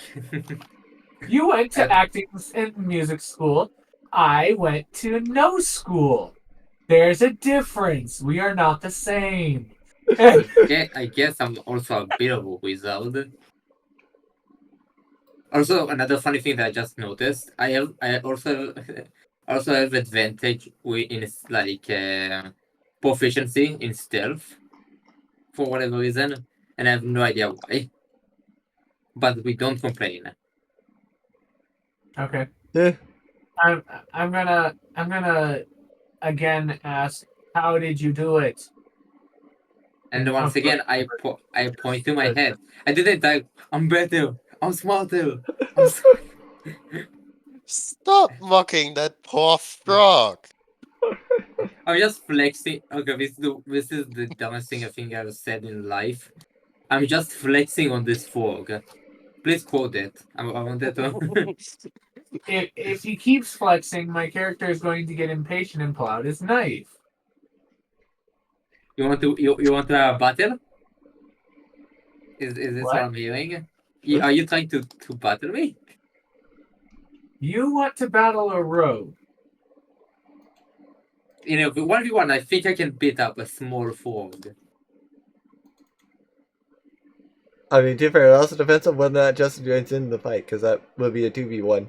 You went to And- acting and music school. I went to no school. There's a difference. We are not the same. I guess I'm also a bit of a wizard. Also, another funny thing that I just noticed, I also also have advantage in like proficiency in stealth for whatever reason, and I have no idea why. But we don't complain. Okay. Yeah. I'm gonna again ask, how did you do it? And once Of course, again, I point to my head. I didn't like I'm better. I'm smarter. I'm s- Stop mocking that poor frog. I'm just flexing. Okay, this is the dumbest thing I think I've said in life. I'm just flexing on this frog. Please quote it. I wanted to. If he keeps flexing, my character is going to get impatient and pull out his knife. You want to have a battle? Is this what What? I'm hearing? Are you trying to battle me? You want to battle a rogue? You know, 1v1, I think I can beat up a small frog. I mean, to be fair, it also depends on whether or not Justin joins in the fight, because that would be a 2v1.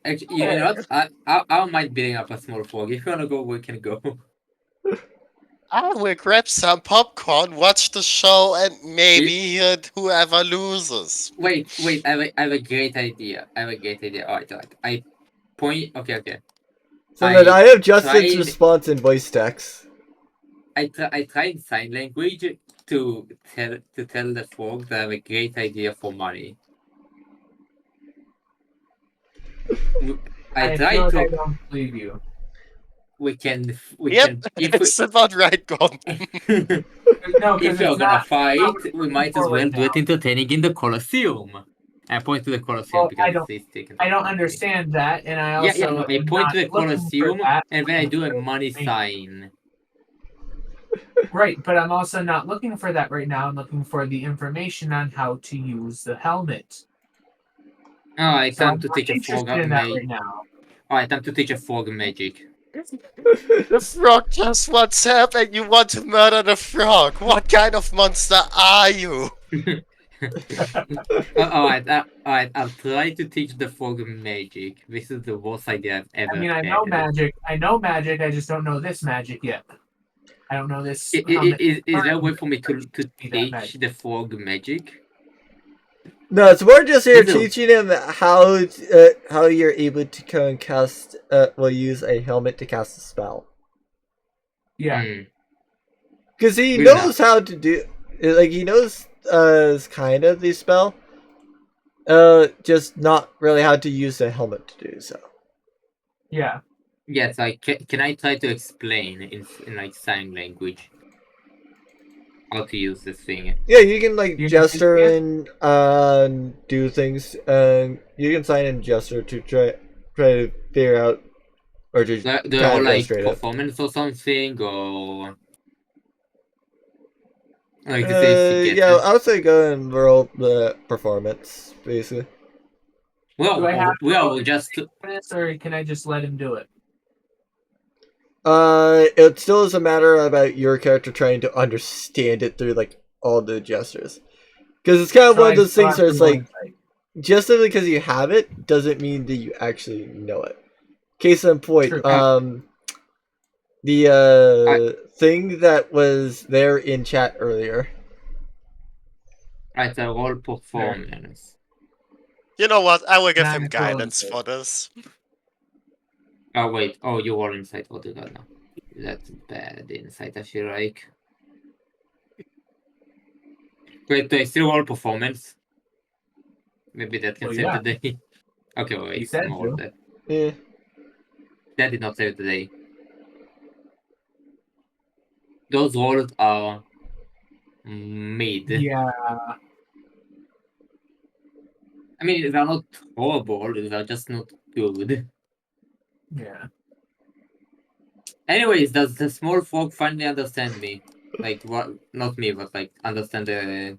Actually, you know what? I don't mind beating up a small frog. If you wanna go, we can go. I will grab some popcorn, watch the show, and maybe hit whoever loses. Wait. I have a great idea. Alright. I point. Okay. So then I have Justin's tried. response in voice text. I tried sign language to tell the frog that I have a great idea for money. I I tried feel like to. I don't believe you. We can. Yep, it's about right, Gordon. No, because If you're it's gonna not fight, what we're we looking might as for well right do it now. entertaining in the Colosseum. I point to the Colosseum Well, because it's taken. I don't understand that, and I Yeah, also no, I am point not to the looking for Colosseum that. and then I do a money Me. sign. Right, but I'm also not looking for that right now. I'm looking for the information on how to use the helmet. Alright, So I'm time to not teach a frog interested in that right now. Alright, time to teach a frog magic. The frog just wants help and you want to murder the frog. What kind of monster are you? Alright, I'll try to teach the frog magic. This is the worst idea I've I ever mean, I know had. magic. I know magic. I just don't know this magic yet. I don't know this helmet. Is there a way for me to Be that teach magic. the frog magic? No, it's more just here This is- teaching him how you're able to cast use a helmet to cast a spell. Yeah. Hmm. Because he Good knows how to do, like he knows kind of the spell, just not really how to use the helmet to do so. Yeah. Yes, can I try to explain in like sign language how to use this thing? Yeah, you can like You gesture can- and do things, and you can sign and gesture to try to figure out or to Do I kind roll of go like straight up. performance or something or like this you get Yeah, it? I would say go and roll the performance, basically. Do I have to roll just this, or can I just let him do it? It still is a matter about your character trying to understand it through like all the gestures, because it's kind of So one I of those still things have where to it's roll like insight. just simply because you have it doesn't mean that you actually know it. Case in point, True. the thing that was there in chat earlier. right, I roll performance. You know what? I will give Nah, him it's rolling guidance good. for this. Oh wait, oh you roll insight altogether. That's bad insight I feel like. Wait, do I still roll performance? Maybe that can Well, save yeah. the day. Okay, wait, You said I'm roll to. that. Yeah. That did not save the day. Those rolls are mid. Yeah. I mean, they're not horrible, they're just not good. Yeah. Anyways, does the small frog finally understand me? Like, what? Not me, but like, understand the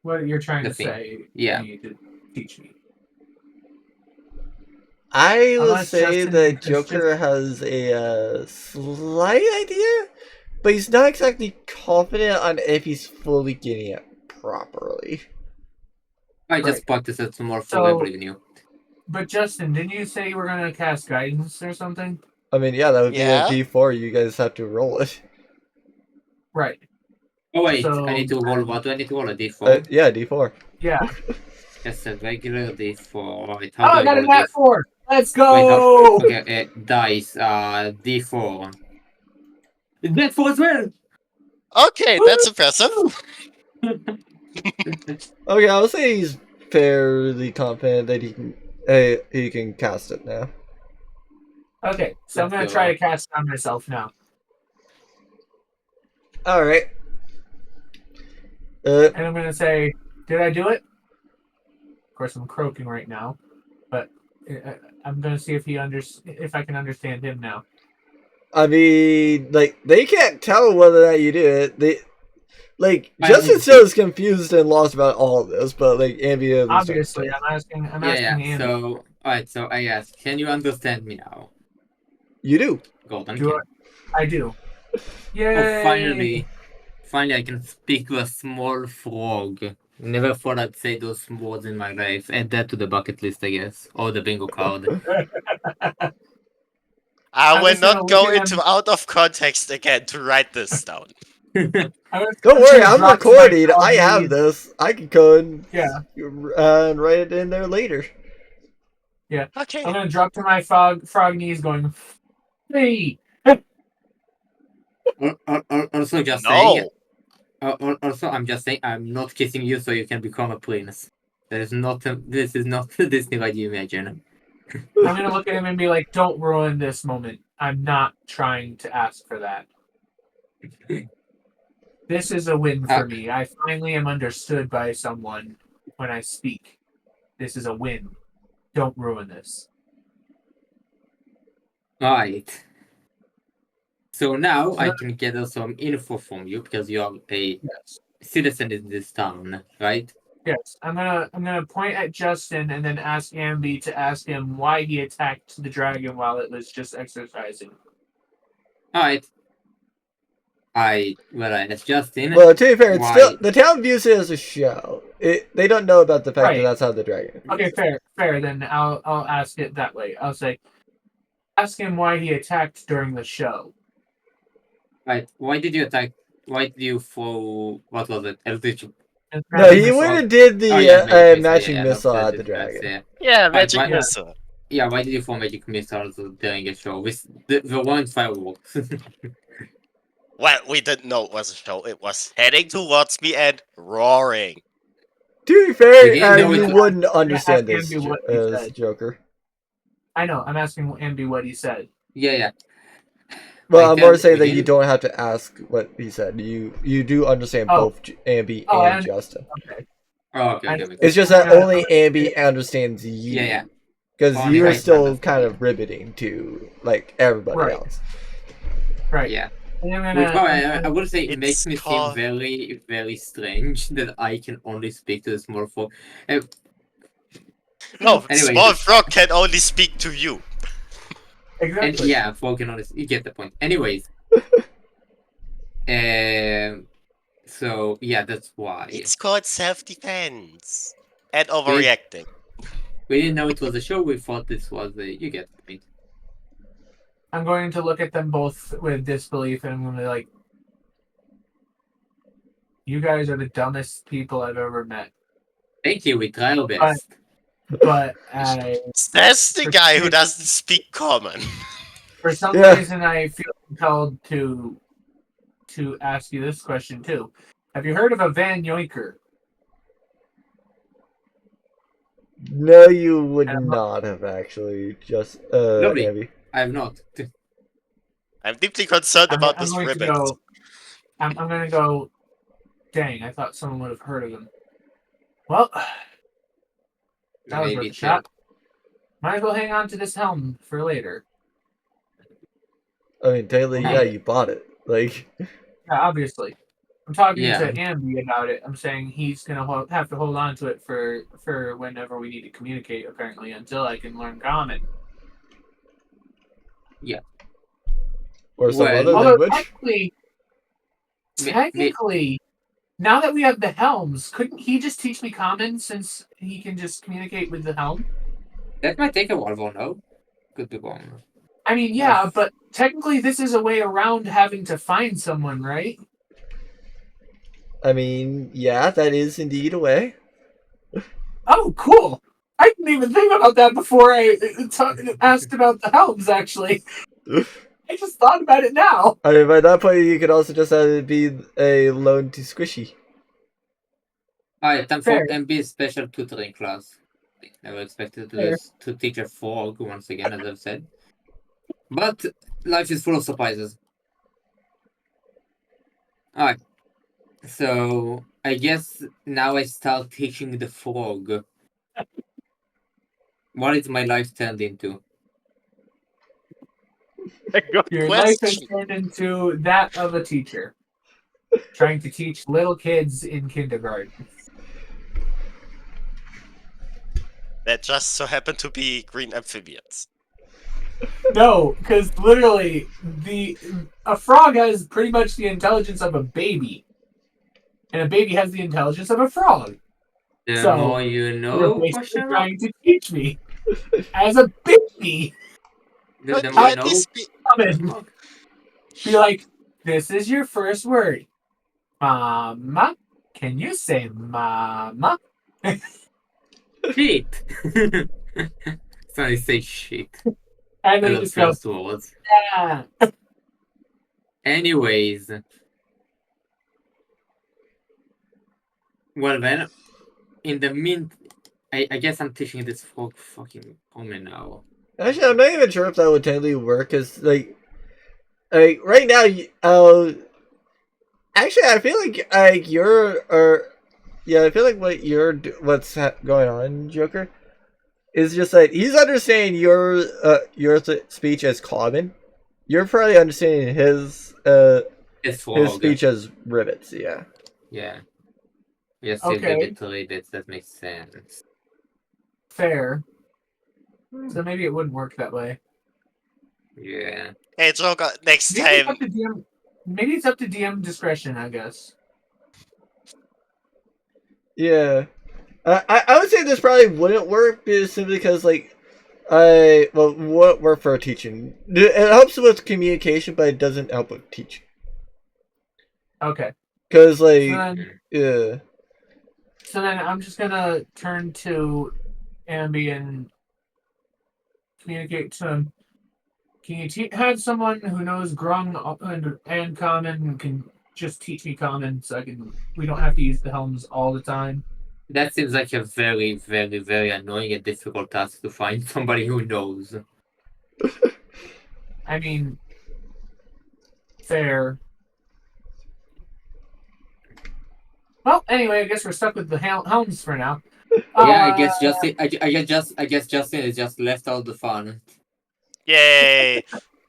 What you're trying The to thing. say? Yeah. You need to teach me. I will Unless say Justin- the it's Joker has a slight idea, but he's not exactly confident on if he's fully getting it properly. I just Right. practiced it some more So- for every new. But Justin, didn't you say you were gonna cast guidance or something? I mean, yeah, that would Yeah? be a D4. You guys have to roll it. Right. Oh wait, So- I need to roll what? Do I need to roll a d4? Yeah, D4. Yeah. Just a regular d4. Right, Oh, how do I got a roll nat 4. Let's Wait, go. okay, dice, d4. Nat 4 as well! Okay, that's impressive. Okay, I would say he's fairly confident that he can cast it now. Okay, so I'm Let's gonna go. try to cast it on myself now. All right. And I'm gonna say, did I do it? Of course, I'm croaking right now, but I'm gonna see if if I can understand him now. I mean, like, they can't tell whether that you did it. Justin still is confused and lost about all of this, but like Ambi Obviously, I'm asking Yeah, Andy. so, alright, so I ask, can you understand me now? you do. Golden Do can. I do. Yay! Oh, finally I can speak to a small frog. Never thought I'd say those words in my life. Add that to the bucket list, I guess. Or the bingo card. I I'm will just gonna not look go at him. into out of context again to write this down. Don't worry, I'm recording. I have this. I can go and write it in there later. Yeah. Okay. I'm gonna drop to my frog knees, going, "Hey." Also, just saying. Also, I'm just saying, I'm not kissing you so you can become a prince. This is not the Disney like you imagine. I'm gonna look at him and be like, "Don't ruin this moment. I'm not trying to ask for that. This is a win for me. I finally am understood by someone when I speak. This is a win. Don't ruin this." Right. So now I can gather some info from you because you are a citizen in this town, right? Yes. I'm gonna point at Justin and then ask Ambi to ask him why he attacked the dragon while it was just exercising. Alright. It's Justin. Well, to be fair, it's still the town views it as a show. They don't know about the fact that that's how the dragon. Okay, fair. Then I'll ask it that way. I'll say, ask him why he attacked during the show. Right. Why did you attack? Why did you throw? What was it? Eldritch. No, he went and did the matching missile at the dragon. Yeah, magic missile. Yeah, why did you throw magic missiles during a show? The one fireworks. Well, we didn't know it was a show. It was heading towards me and roaring. To be fair, you wouldn't understand this as Joker. I know. I'm asking Ambi what he said. Yeah. Well, I'm more saying that you don't have to ask what he said. You do understand both Ambi and Justin. Okay. Okay. It's just that only Ambi understands you. Yeah. Because you're still kind of riveting to like everybody else. Right. Yeah. I would say it makes me feel very, very strange that I can only speak to the small frog. No, small frog can only speak to you. Exactly. And frog can only. You get the point. Anyways. So yeah, that's why. It's called self-defense and overreacting. We didn't know it was a show. We thought this was a. You get the point. I'm going to look at them both with disbelief, and I'm going to be like, "You guys are the dumbest people I've ever met." Thank you. We try our best. But that's the guy who doesn't speak common. For some reason, I feel compelled to ask you this question too. Have you heard of a Van Yoinker? No, you would not have actually. Just Abby. I have not. I'm deeply concerned about this ribbon. I'm gonna go. Dang, I thought someone would have heard of him. Well, that was worth a shot. Might as well hang on to this helm for later. I mean, technically, yeah, you bought it. Like, yeah, obviously. I'm talking Yeah. to Ambi about it. I'm saying he's gonna have to hold on to it for whenever we need to communicate. Apparently, until I can learn Common. Or some Well, other Although language. technically, now that we have the helms, couldn't he just teach me Common since he can just communicate with the helm? that might take a while, though, no? Could be wrong. I mean, yeah, but technically, this is a way around having to find someone, right? I mean, yeah, that is indeed a way. Oh, cool! I didn't even think about that before I asked about the helms. Actually, I just thought about it now. I mean, by that point, you could also just have it be a loan to Squishy. Alright, time Fair. for MB's special tutoring class. Never expected to teach a frog once again, as I've said. But life is full of surprises. Alright. So I guess now I start teaching the frog. What is my life turned into? Good Your life has question. turned into that of a teacher, trying to teach little kids in kindergarten. That just so happened to be green amphibians. No, because literally, a frog has pretty much the intelligence of a baby, and a baby has the intelligence of a frog. The So, more you You're know, basically question mark? trying to teach me as a baby. The Could more you you at know, least be question Come mark? Be like, this is your first word, mama. Can you say mama? Shit! Somebody say shit. And then As you the just go, first words. yeah. Anyways. Well then, in the mean, I guess I'm teaching this frog fucking common now. Actually, I'm not even sure if that would technically work, because, like right now, actually, I feel like yeah, I feel like what's going on, Joker, is just that he's understanding your speech as common. You're probably understanding his It's frog. his speech as rivets. Yeah. Yeah. Yes, Okay. literally, that makes sense. Fair. So maybe it wouldn't work that way. Yeah. Hey Joker, next Maybe it's time up to DM. Maybe it's up to DM discretion, I guess. Yeah. I would say this probably wouldn't work simply because what work for teaching? It helps with communication, but it doesn't help with teaching. Okay. Because yeah. So then I'm just gonna turn to Ambi and communicate to him. Can you have someone who knows Grung and Common who can just teach me Common so we don't have to use the helms all the time? That seems like a very, very, very annoying and difficult task to find somebody who knows. I mean, fair. Well, anyway, I guess we're stuck with the helms for now. Yeah, I guess Justin is just left out the fun. Yay!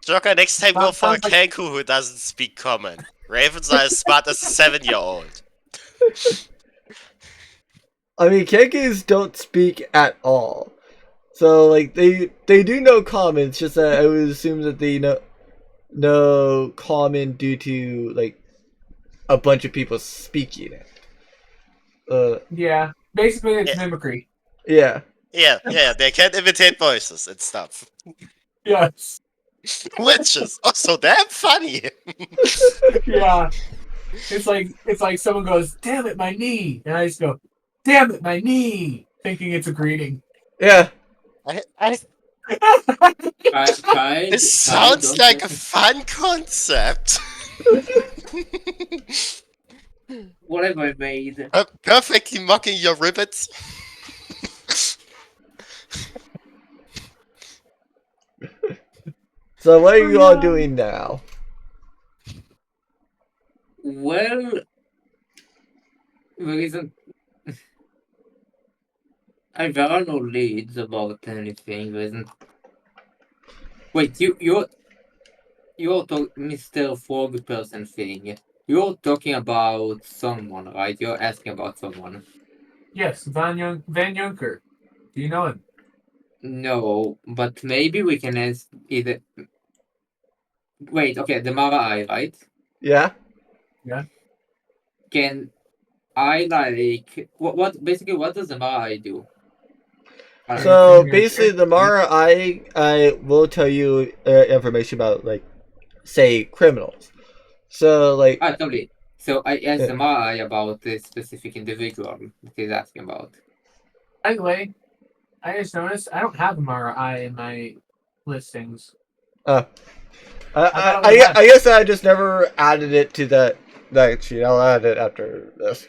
Joker, next time go for a Sounds like- Kenku who doesn't speak common. Ravens are as smart as a 7-year-old. I mean, Kenkus don't speak at all. So they do know common. It's just that I would assume that they know common due to a bunch of people speaking it. Yeah, basically it's Yeah. mimicry. Yeah. Yeah, they can imitate voices and stuff. Yes. Which is also damn funny. Yeah. It's like someone goes, "Damn it, my knee," and I just go, "Damn it, my knee," thinking it's a greeting. Yeah. This sounds like a fun concept. What have I made? Perfectly mocking your rivets. So what are you all doing now? Well, there isn't. There are no leads about anything. There isn't. Wait, you're Mr. Frog person thing. You're talking about someone, right? You're asking about someone. Yes, Van Juncker. Do you know him? No, but maybe we can ask either. Wait, okay, the Mara Eye, right? Yeah. Yeah. Can I like what basically what does the Mara Eye do? So In your basically, the Mara, I will tell you information about like, say, criminals. So like, Totally. So I asked the uh, Mara Eye about this specific individual that he's asking about. By the way, I just noticed I don't have Mara I in my listings. uh, I thought we had. I guess I just never added it to that sheet. I'll add it after this.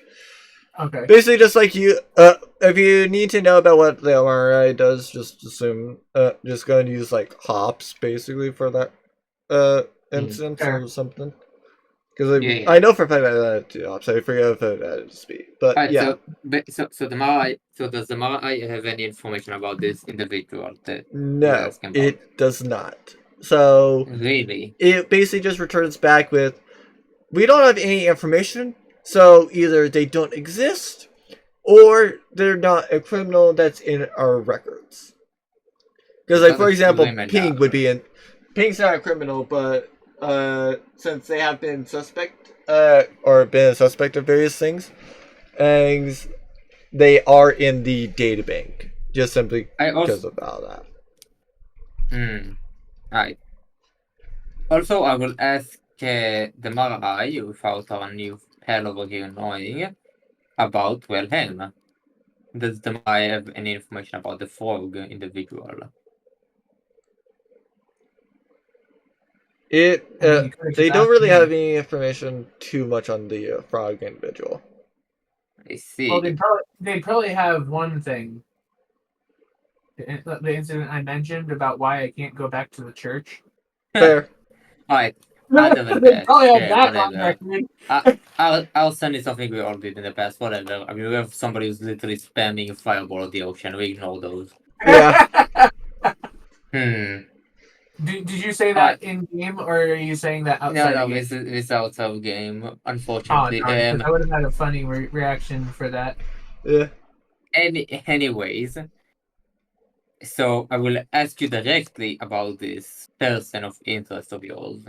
Okay. Basically, just like you, if you need to know about what the MRI does, just assume, just go and use like hops basically for that, instance Fair. or something. Because Yeah. I know for a fact I added to hops. I forget if I added to speed, but Alright, yeah, so the Mara Eye, so does the Mara Eye have any information about this individual that he's no, asking about? it does not. So Really? it basically just returns back with, we don't have any information. So either they don't exist, or they're not a criminal that's in our records. Because, like, for Doesn't example, really Ping would matter. be in. Ping's not a criminal, but since they have been suspect, or been a suspect of various things, and they are in the data bank just simply I also because of all that. Right. Also, I will ask the Mara Eye without our new pal over here annoying about Wilhelm. Does the Mara Eye have any information about the frog individual? It I mean, you could have they just don't asked really me. have any information too much on the frog individual. I Well, see. they'd probably have one thing. The incident I mentioned about why I can't go back to the church. Fair. Alright, other than They that, probably have sure, that on whatever. record. I'll send you something we all did in the past, whatever. I mean, we have somebody who's literally spamming fireball at the ocean. We ignore those. Yeah. Hmm. Did you say Alright. that in game, or are you saying that No, outside no, the game? this outside of game, Oh, unfortunately. darn it, 'cause I would have had a funny reaction for that. Yeah. Anyways, so I will ask you directly about this person of interest of yours.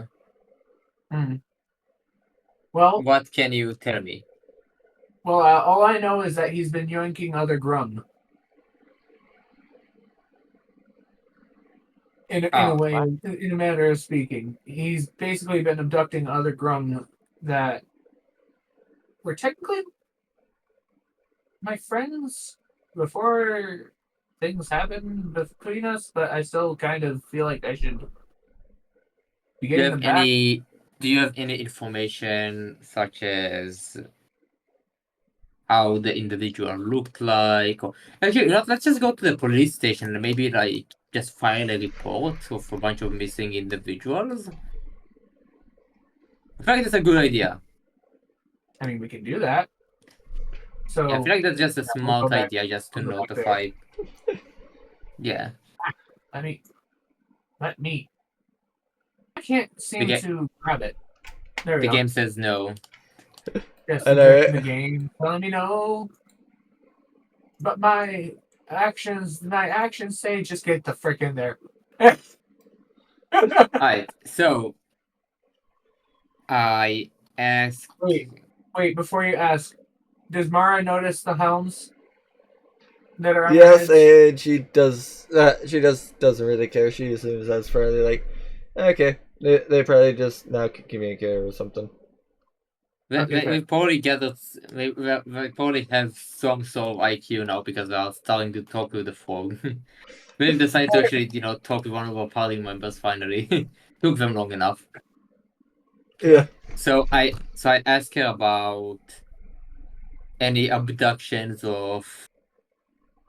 Hmm. Well, What can you tell me? all I know is that he's been yoinking other Grum. In a way, in a manner of speaking, he's basically been abducting other Grum that were technically my friends before things happened between us, but I still kind of feel like I should be Do you getting have them back. do you have any information such as how the individual looked like? Or actually, let's just go to the police station and maybe like just file a report of a bunch of missing individuals. I feel like that's a good idea. I mean, we can do that. So Yeah, I feel like that's just a we'll go smart back. idea just to We'll go back there. notify. Yeah. Let me. I can't seem ga- to grab it. There we The go. game says no. Yes, I know, the right? game telling me no. But my actions say just get the frick in there. Alright, so I asked. Wait, before you ask, does Mara notice the helms that are on her Yes, heads? and she does. She doesn't really care. She assumes that's probably like, okay, they probably just now communicate or something. Okay, We fair. probably gathered. We probably have some sort of IQ now because we are starting to talk with the frog. We decided to actually, talk with one of our party members finally. Took them long enough. Yeah, So I asked her about any abductions of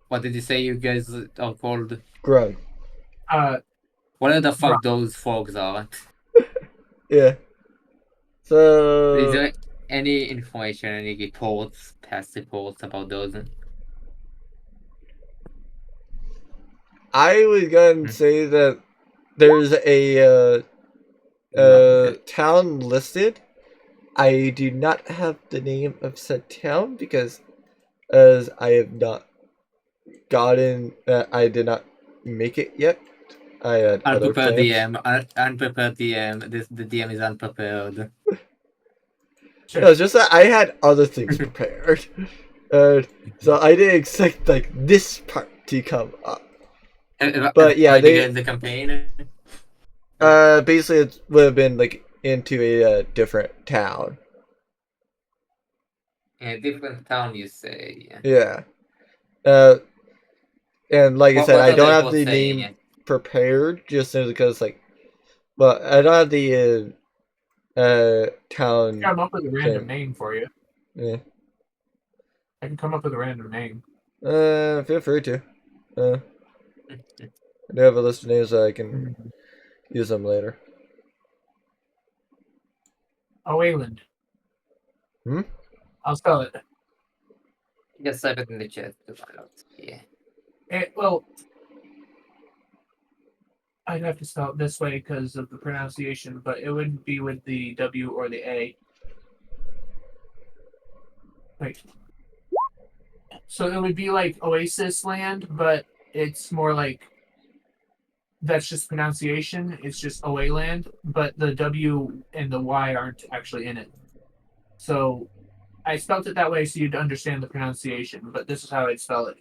what did you say you guys are called? grunt. Whatever the fuck Grunt. those frogs are. Yeah. Is So there any information, any reports, past reports about those? I was gonna say that there's a town listed I do not have the name of said town because as I have not gotten, I did not make it yet. I had other Unprepared plans. DM. Unprepared DM. The DM is unprepared. Sure. No, it's just that I had other things prepared. So I didn't expect like this part to come up. But yeah, they the campaign. basically it would have been like into a different town. In a different town, you say. Yeah. And like I said, I don't have the name prepared just because like, well, I don't have the town. Come up with a random thing. name for you. Yeah. I can come up with a random name. Feel free to. I do have a list of names that I can use them later. Oh, Wayland. Hmm? I'll spell it. Just type it in the chat. Yeah. Well, I'd have to spell it this way because of the pronunciation, but it wouldn't be with the W or the A. Wait. So it would be like Oasis Land, but it's more like that's just pronunciation. It's just Away Land, but the W and the Y aren't actually in it. So I spelt it that way so you'd understand the pronunciation, but this is how I'd spell it.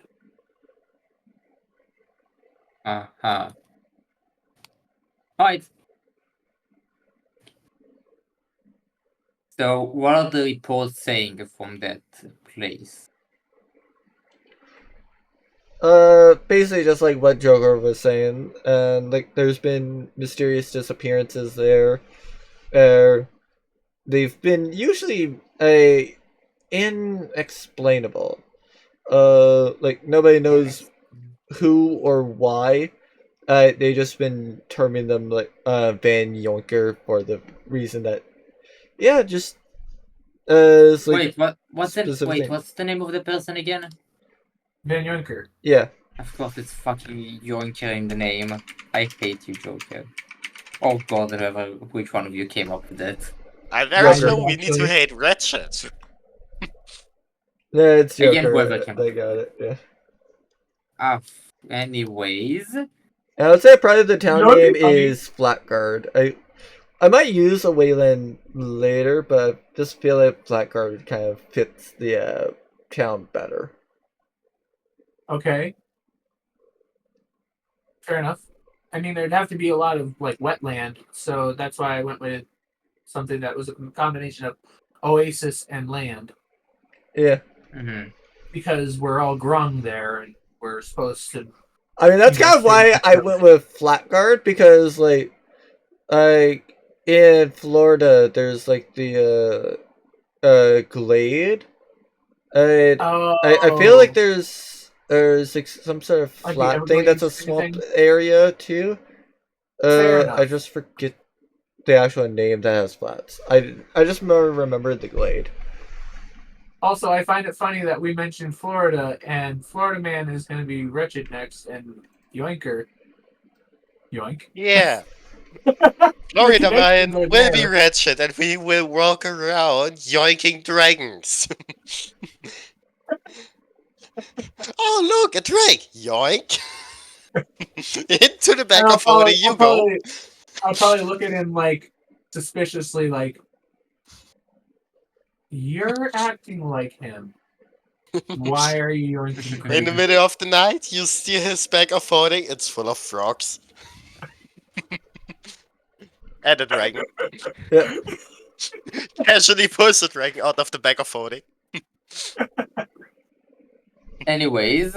Uh-huh. Right. So, what are the reports saying from that place? Basically just like what Joker was saying, and like there's been mysterious disappearances there. They've been usually inexplainable. Like nobody knows who or why. They just been terming them like Van Yonker for the reason that, yeah, just it's like What's specific name. what's the name of the person again? Van Yonker. Yeah. Of course, it's fucking Yonker in the name. I hate you, Joker. Oh god, which one of you came up with that? There is Joker. no we need to hate Ratchet. Yeah, it's Joker. Again, whoever came They up got with it. Yeah. Anyways, And I would say probably the town No, name I mean- is Flatguard. I might use a Wayland later, but I just feel like Flatguard kind of fits the town better. Okay. Fair enough. I mean, there'd have to be a lot of like wetland, so that's why I went with something that was a combination of oasis and land, Yeah. because we're all grung there and we're supposed to. I mean, that's kind of why I went with Flatguard, because like in Florida, there's like the glade. I feel like there's like some sort of Like the flat thing that's a Everglades swamp thing? area too. Fair enough. I just forget the actual name that has flats. I just remember the glade. Also, I find it funny that we mentioned Florida, and Florida Man is going to be Wretched next, and Yoinker. Yoink. Yeah. Florida Man connections are will be there. Ratchet and we will walk around yoinking dragons. Oh look, a drag! Yoink! Into the back And of holding you go. I'll probably look at him like suspiciously, like you're acting like him. Why are you yoinking crazy? In the middle of the night, you steal his bag of holding, it's full of frogs. And a dragon. Yeah. Casually pulls the dragon out of the bag of holding. anyways,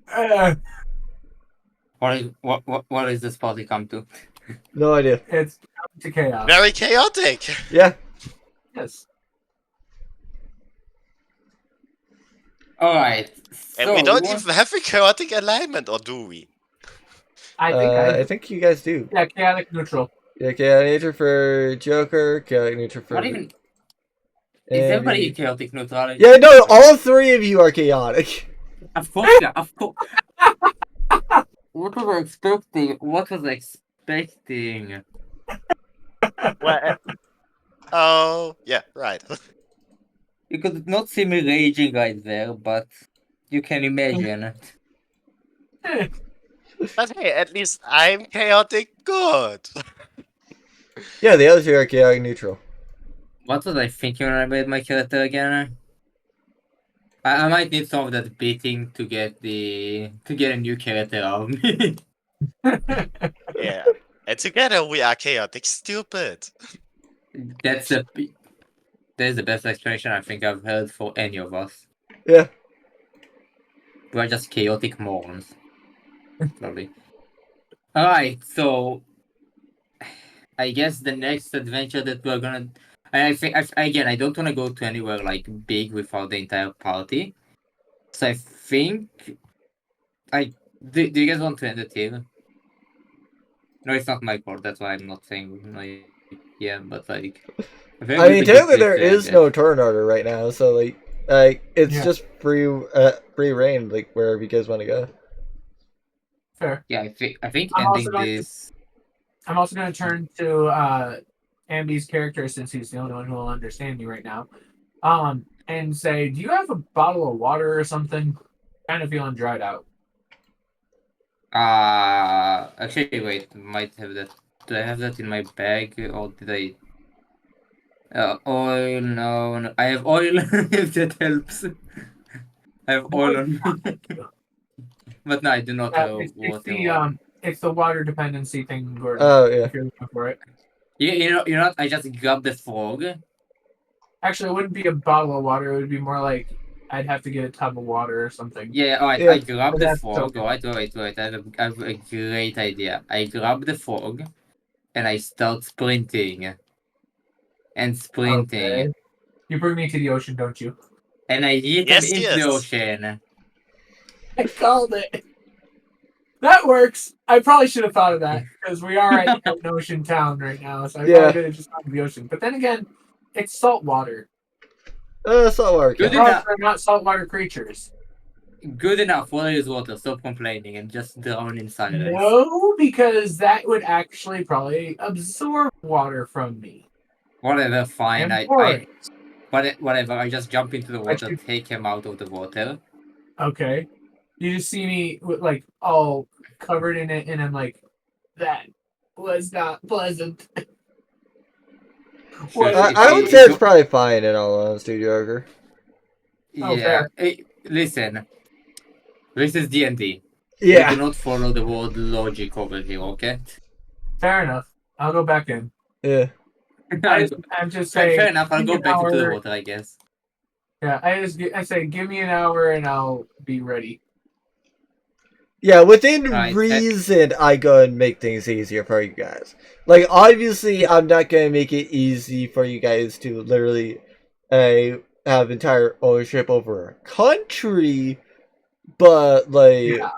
Uh, what is this party come to? No idea. it's to chaos. Very chaotic. Yeah. Yes. Alright. And we don't even have a chaotic alignment, or do we? I I think you guys do. yeah, chaotic neutral. Yeah, chaotic nature for Joker, chaotic nature for. What even? Is Andy. everybody chaotic neutral? Yeah, no, all three of you are chaotic. Of course, yeah, of course. What was I expecting? What was I expecting? Well, Oh, yeah, right. You could not see me raging right there, but you can imagine it. But hey, at least I'm chaotic good. Yeah, the other two are chaotic neutral. What was I thinking when I made my character again? I might need some of that beating to get a new character out of me. Yeah. And together we are chaotic stupid. That's the That's the best explanation I think I've heard for any of us. Yeah. We're just chaotic morons. Lovely. Alright, so I guess the next adventure that we're gonna. I think again, I don't want to go to anywhere like big without the entire party. So I think do you guys want to end it here? No, it's not my fault. That's why I'm not saying like yeah, but like I think I it would mean, be good technically place there to end is it. no turn order right now, so like it's Yeah. just free reign, like wherever you guys want to go. Fair. Yeah, I think I'm also ending going to- this. I'm also going to turn to Ambi's character since he's the only one who will understand me right now. And say, do you have a bottle of water or something? Kind of feeling dried out. Actually, wait, might have that. Do I have that in my bag, or did I? Oil, no. I have oil, if that helps. I have oil on me. But no, I do not have It's water. it's the water dependency thing, Gordon. Oh yeah. If you're looking for it. You know what? I just grabbed the frog. Actually, it wouldn't be a bottle of water. It would be more like I'd have to get a tub of water or something. Yeah, alright, Yeah. I grabbed the That's frog. okay. Wait. I have a great idea. I grab the frog, and I start sprinting. And sprinting. Okay. You bring me to the ocean, don't you? And I hit him Yes, into the yes. ocean. I called it. That works. I probably should have thought of that because we are at an ocean town right now, so I Yeah. probably could have just gone to the ocean. But then again, it's salt water. Saltwater Good count. enough. Frogs are not saltwater creatures. Good enough. Water is water. Stop complaining and just drown in silence. No, because that would actually probably absorb water from me. Whatever, fine. And boring. Whatever. I just jump into the water, should- take him out of the water. Okay. You just see me with like all covered in it, and I'm like, that was not pleasant. What I would say it's probably fine in all honesty, Joker. Oh, Yeah. fair. Hey, listen. This is D&D. Yeah. We do not follow the word logic over here, okay? Fair enough. I'll go back in. Yeah. I'm just saying. Fair enough. I'll give me go an back into the hour. water, I guess. Yeah, I say, give me an hour and I'll be ready. Yeah, within Right, reason, I go and make things easier for you guys. Like, obviously, I'm not gonna make it easy for you guys to literally have entire ownership over a country, but like, Yeah.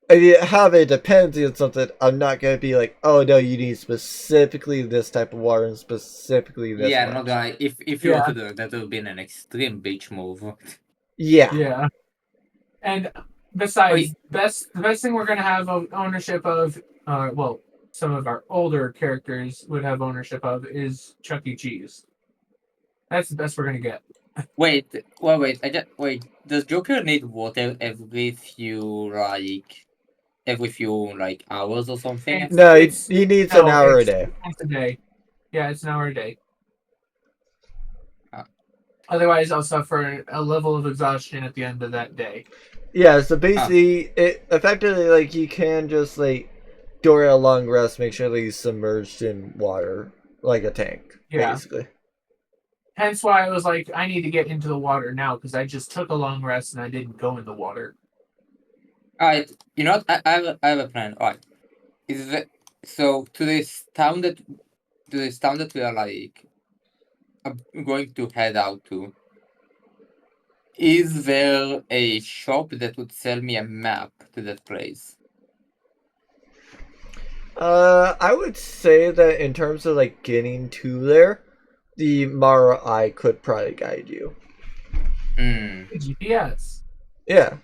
if you have a dependency on something, I'm not gonna be like, oh no, you need specifically this type of water and specifically this. Yeah, much. not gonna. If you were Yeah. to do it, that would have been an extreme bitch move. Yeah. Yeah. And besides, the best thing we're gonna have ownership of, well, some of our older characters would have ownership of is Chuck E. Cheese. That's the best we're gonna get. Wait. Wait. Does Joker need water every few hours or something? And- No, It's- he needs no, an hour a it's- day. Once a day. Yeah, it's an hour a day. Ah. Otherwise, I'll suffer a level of exhaustion at the end of that day. Yeah, so basically, it effectively like you can just like during a long rest, make sure that he's submerged in water like a tank, Yeah. basically. Hence why I was like, I need to get into the water now because I just took a long rest and I didn't go in the water. Alright, you know what? I have a plan. Alright, so to this town that we are like going to head out to? Is there a shop that would sell me a map to that place? I would say that in terms of like getting to there, the Mara Eye could probably guide you. GPS. Yeah.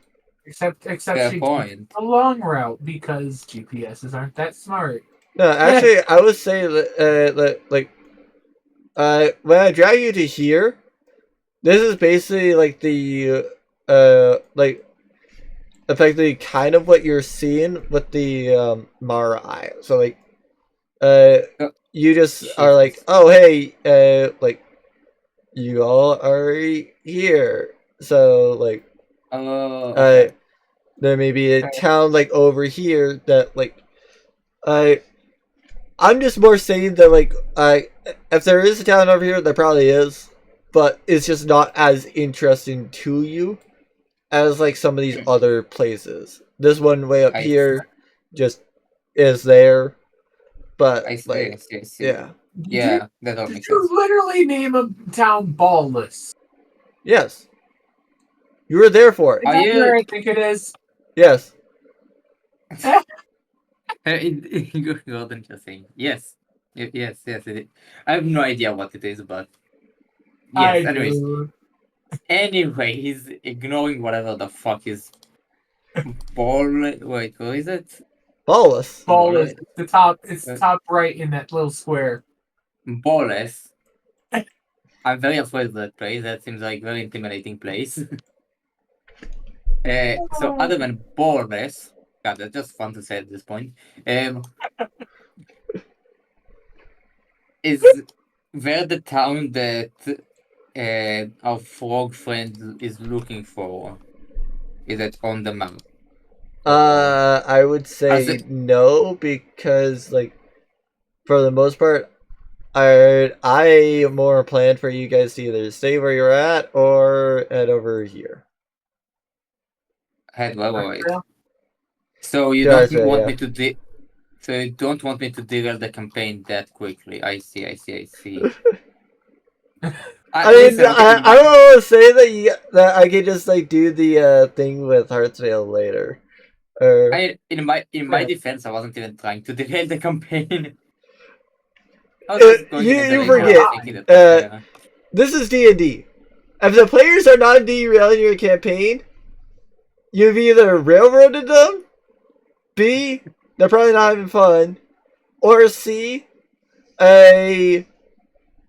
Except Fair she point. took a long route because GPSs aren't that smart. No, actually, I would say that like when I drag you to here, this is basically like the like effectively kind of what you're seeing with the Mara eye. So like you just are like, Jesus. oh hey, like you all are here. So like Okay. there may be a Okay. town like over here that like I'm just more saying that like if there is a town over here, there probably is, but it's just not as interesting to you as like some of these other places. This one way up I here just is there, but I see, I like see, I see. yeah. Did you, Yeah, that all did makes you sense. literally name a town Ballless? Yes. You were there for it. Is Are that where you? I think it is? Yes. Gordon just saying yes. Yes, yes. I have no idea what it is, but yes. I Anyways, do. anyway, he's ignoring whatever the fuck is ball. Wait, what is it? Ballless. Ballless. It's the top. It's Uh, top right in that little square. Ballless. I'm very afraid of that place. That seems like a very intimidating place. So other than ballless, God, that's just fun to say at this point. Is where the town that our frog friend is looking for? Is it on the map? I would As say it, no because like for the most part I more planned for you guys to either stay where you're at or head over here. head wait. Trail? So you To don't Artsville, want yeah. me to so you don't want me to derail the campaign that quickly. I see, I see, I see. I mean, Listen, okay, I don't want to say that that I could just like do the thing with Hartsvale later, or in my defense, I wasn't even trying to derail the campaign. I was uh, just going in a you direction I was forget. thinking that was fair. This is D&D. If the players are not derailing your campaign, you've either railroaded them, B, they're probably not having fun, or C, a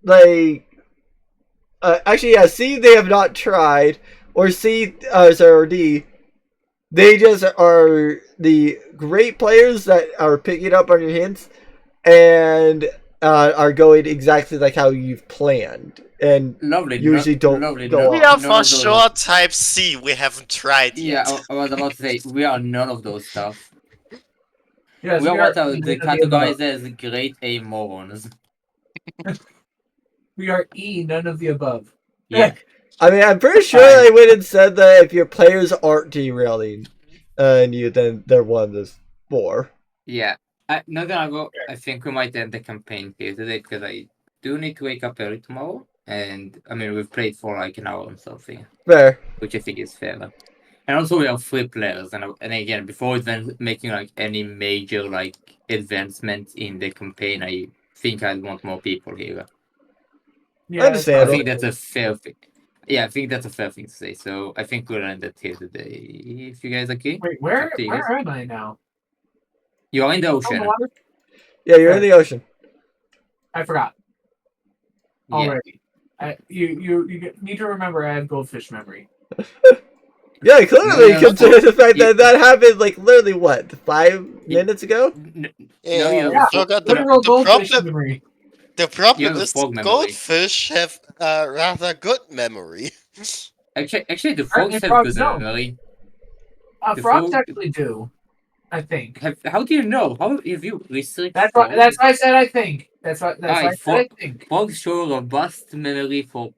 like actually yeah, C they have not tried, or C or D they just are the great players that are picking up on your hints and are going exactly like how you've planned, and Lovely, usually don't lovely. go We off. are None for of those. sure type C. We haven't tried Yeah, yet. I was about to say we are none of those stuff. Yes, We are we are what are none the of the above. categorized as grade A morons. We are E, none of the above. Yeah. I mean, I'm pretty sure Fine. I went and said that if your players aren't derailing and you, then they're one of those four. Yeah. Not gonna go. I think we might end the campaign here today because I do need to wake up early tomorrow. And I mean, we've played for like an hour or something, Fair. which I think is fair. And also, we have 3 players. And again, before even making like any major like advancement in the campaign, I think I'd want more people here. Yeah, that's I Understandable. think that's a fair thing. Yeah, I think that's a fair thing to say. So I think we'll end it here today. If you guys agree, Wait, it's where up to you guys. where am I now? You are in the Oh, the ocean. water? Yeah, you're in the ocean. I forgot Yeah. already. You need to remember I have goldfish memory. Yeah, clearly, No, considering the fact you- that that happened like literally what 5 minutes ago. Yeah, you have Yeah, forgot literal the goldfish problem. memory. The You problem have a is frog memory. goldfish have a rather good memory. Actually, the Apparently frogs have frogs good don't. memory. The Frogs frog. actually do. I think. How do you know? How have you researched That's frogs? why I said I think. That's why I said I think. Frogs show robust memory for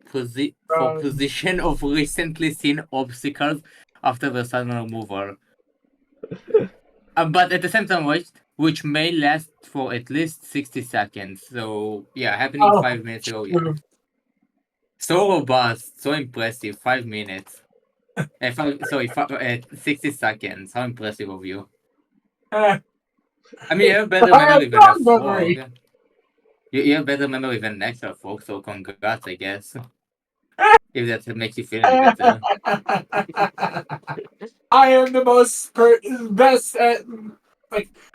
Frogs. position of recently seen obstacles after the sudden removal. But at the same time, which may last for at least 60 seconds. So yeah, happening Oh, 5 minutes ago. Yeah. true. So robust, so impressive. 5 minutes. 60 seconds. How impressive of you. Eh, I mean, you have better I have memory than a frog memory. frog. You have better memory than an actual frog, so congrats, I guess. If that makes you feel any better. I am the best at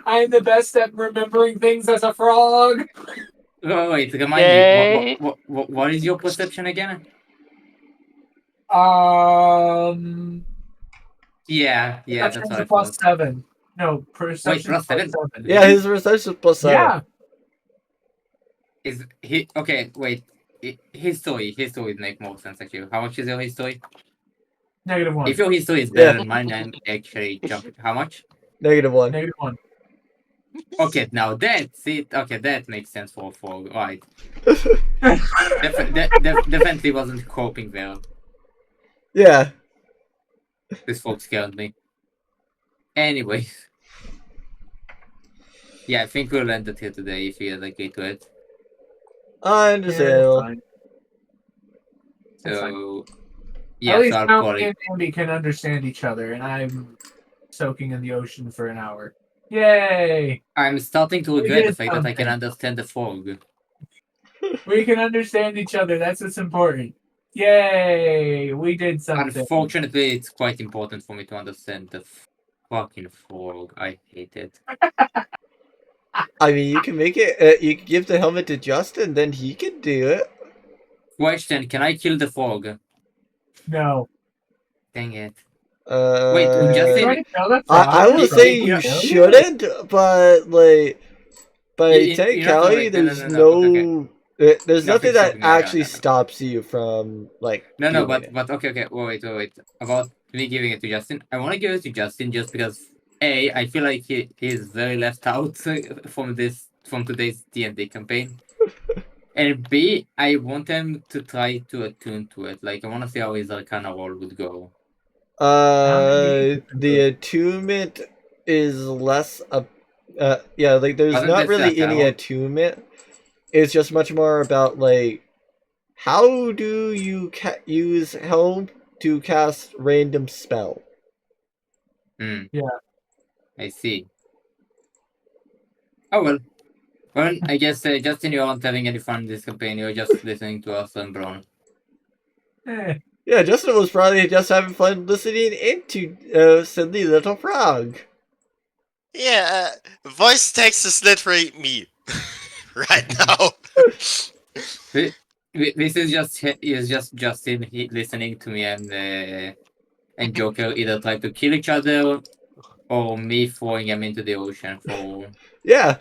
I am the best at remembering things as a frog. Oh, wait, remind Yay. me. What is your perception again? Yeah, that's what Perception's I a plus thought. 7. No, perception's plus plus 7? 7. Yeah, his perception plus 7. Yeah. Is he okay? Wait, history would make more sense actually. How much is your history? -1. If your history is better Yeah. than mine, I'm actually jumping. How much? -1. -1. Okay, now that's it. Okay, that makes sense for right. Definitely wasn't coping well. Yeah. This folk scared me. Anyways. Yeah, I think we'll end it here today if you agree to it. I Yeah, understand. that's fine. That's fine. So, At yeah, least so I'll now probably. me and Ambi can understand each other, and I'm soaking in the ocean for an hour. Yay! I'm starting to We regret the did fact that I can something. understand the fog. We can understand each other. That's what's important. Yay! We did something. Unfortunately, it's quite important for me to understand the fucking fog. I hate it. I mean, you can make it. You can give the helmet to Justin, then he can do it. Question: can I kill the fog? No. Dang it. Wait, Justin- Trying to kill the I frog? would Frog say is you probably- shouldn't, but like, by You know, technicality, wait, there's okay. there's No, nothing fix that it. actually No. stops you from like No, doing it. but okay. Wait. About me giving it to Justin, I want to give it to Justin just because I feel like he's very left out from today's D&D campaign, and B, I want him to try to attune to it. Like I want to see how his Arcana roll would go. The attunement is less yeah, like there's Wasn't not this really Arcana any roll? attunement. It's just much more about like how do you use helm to cast random spell. Yeah. I see. Oh well. Well, I guess Justin, you aren't having any fun this campaign. You're just listening to us and Braun. Eh. Yeah, Justin was probably just having fun listening into Silly Little Frog. Yeah, voice text is literally me right now. This is just Justin listening to me and Joker either try to kill each other or me throwing him into the ocean for Yeah.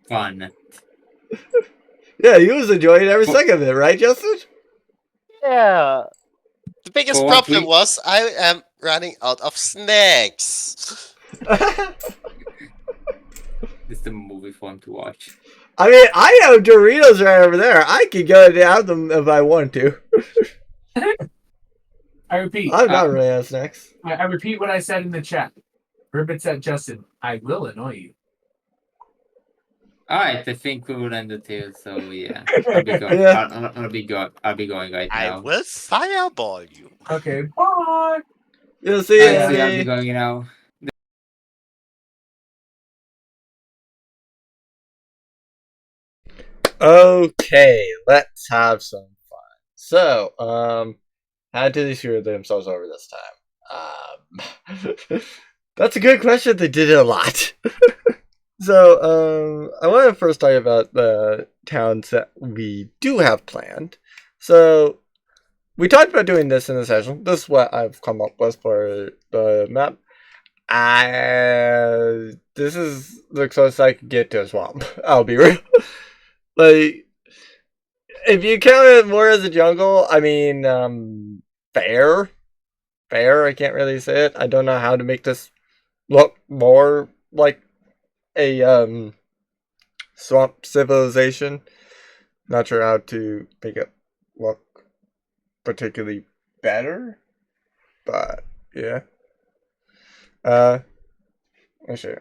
fun. Yeah, he was enjoying every second of it, right, Justin? Yeah. The biggest For what problem was I am running out of snacks. This is the movie for him to watch. I mean, I have Doritos right over there. I could go and have them if I want to. I repeat. I'm not really out of snacks. I repeat what I said in the chat. Ribbit said, Justin, I will annoy you. Alright, I think we will end it here, so yeah. I'll be going. Yeah. I'll be going right I now. will fireball you. Okay, bye. You'll see I'll be Andy. going now. Okay, let's have some fun. So, how did they screw themselves over this time? That's a good question. They did it a lot. So, I want to first talk about the towns that we do have planned. So, we talked about doing this in the session. This is what I've come up with for the map. This is the closest I could get to a swamp. I'll be real. Like, if you count it more as a jungle, I mean, fair. I can't really say it. I don't know how to make this look more like a swamp civilization. Not sure how to make it look particularly better, but yeah. Sure.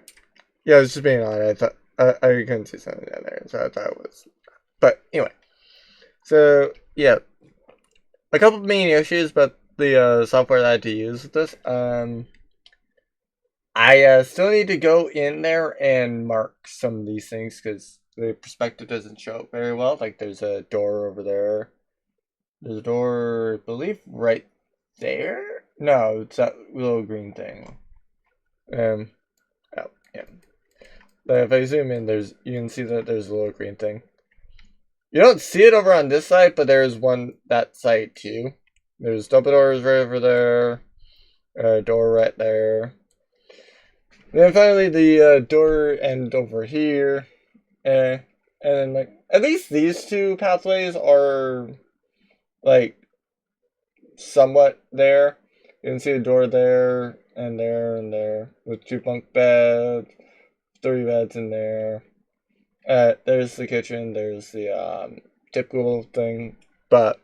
Yeah, I was just being honest. I thought I couldn't see something down there, so I thought it was. But anyway, so yeah, a couple of main issues about the software that I had to use with this. I still need to go in there and mark some of these things because the perspective doesn't show up very well. Like there's a door over there. There's a door, I believe, right there. No, it's that little green thing. Oh yeah. But if I zoom in, you can see that there's a little green thing. You don't see it over on this side, but there's one that side too. There's double doors right over there. Door right there. And then finally the door end over here. And then like at least these two pathways are like somewhat there. You can see a door there and there and there with 2 bunk beds, 3 beds in there. There's the kitchen. There's the typical thing, but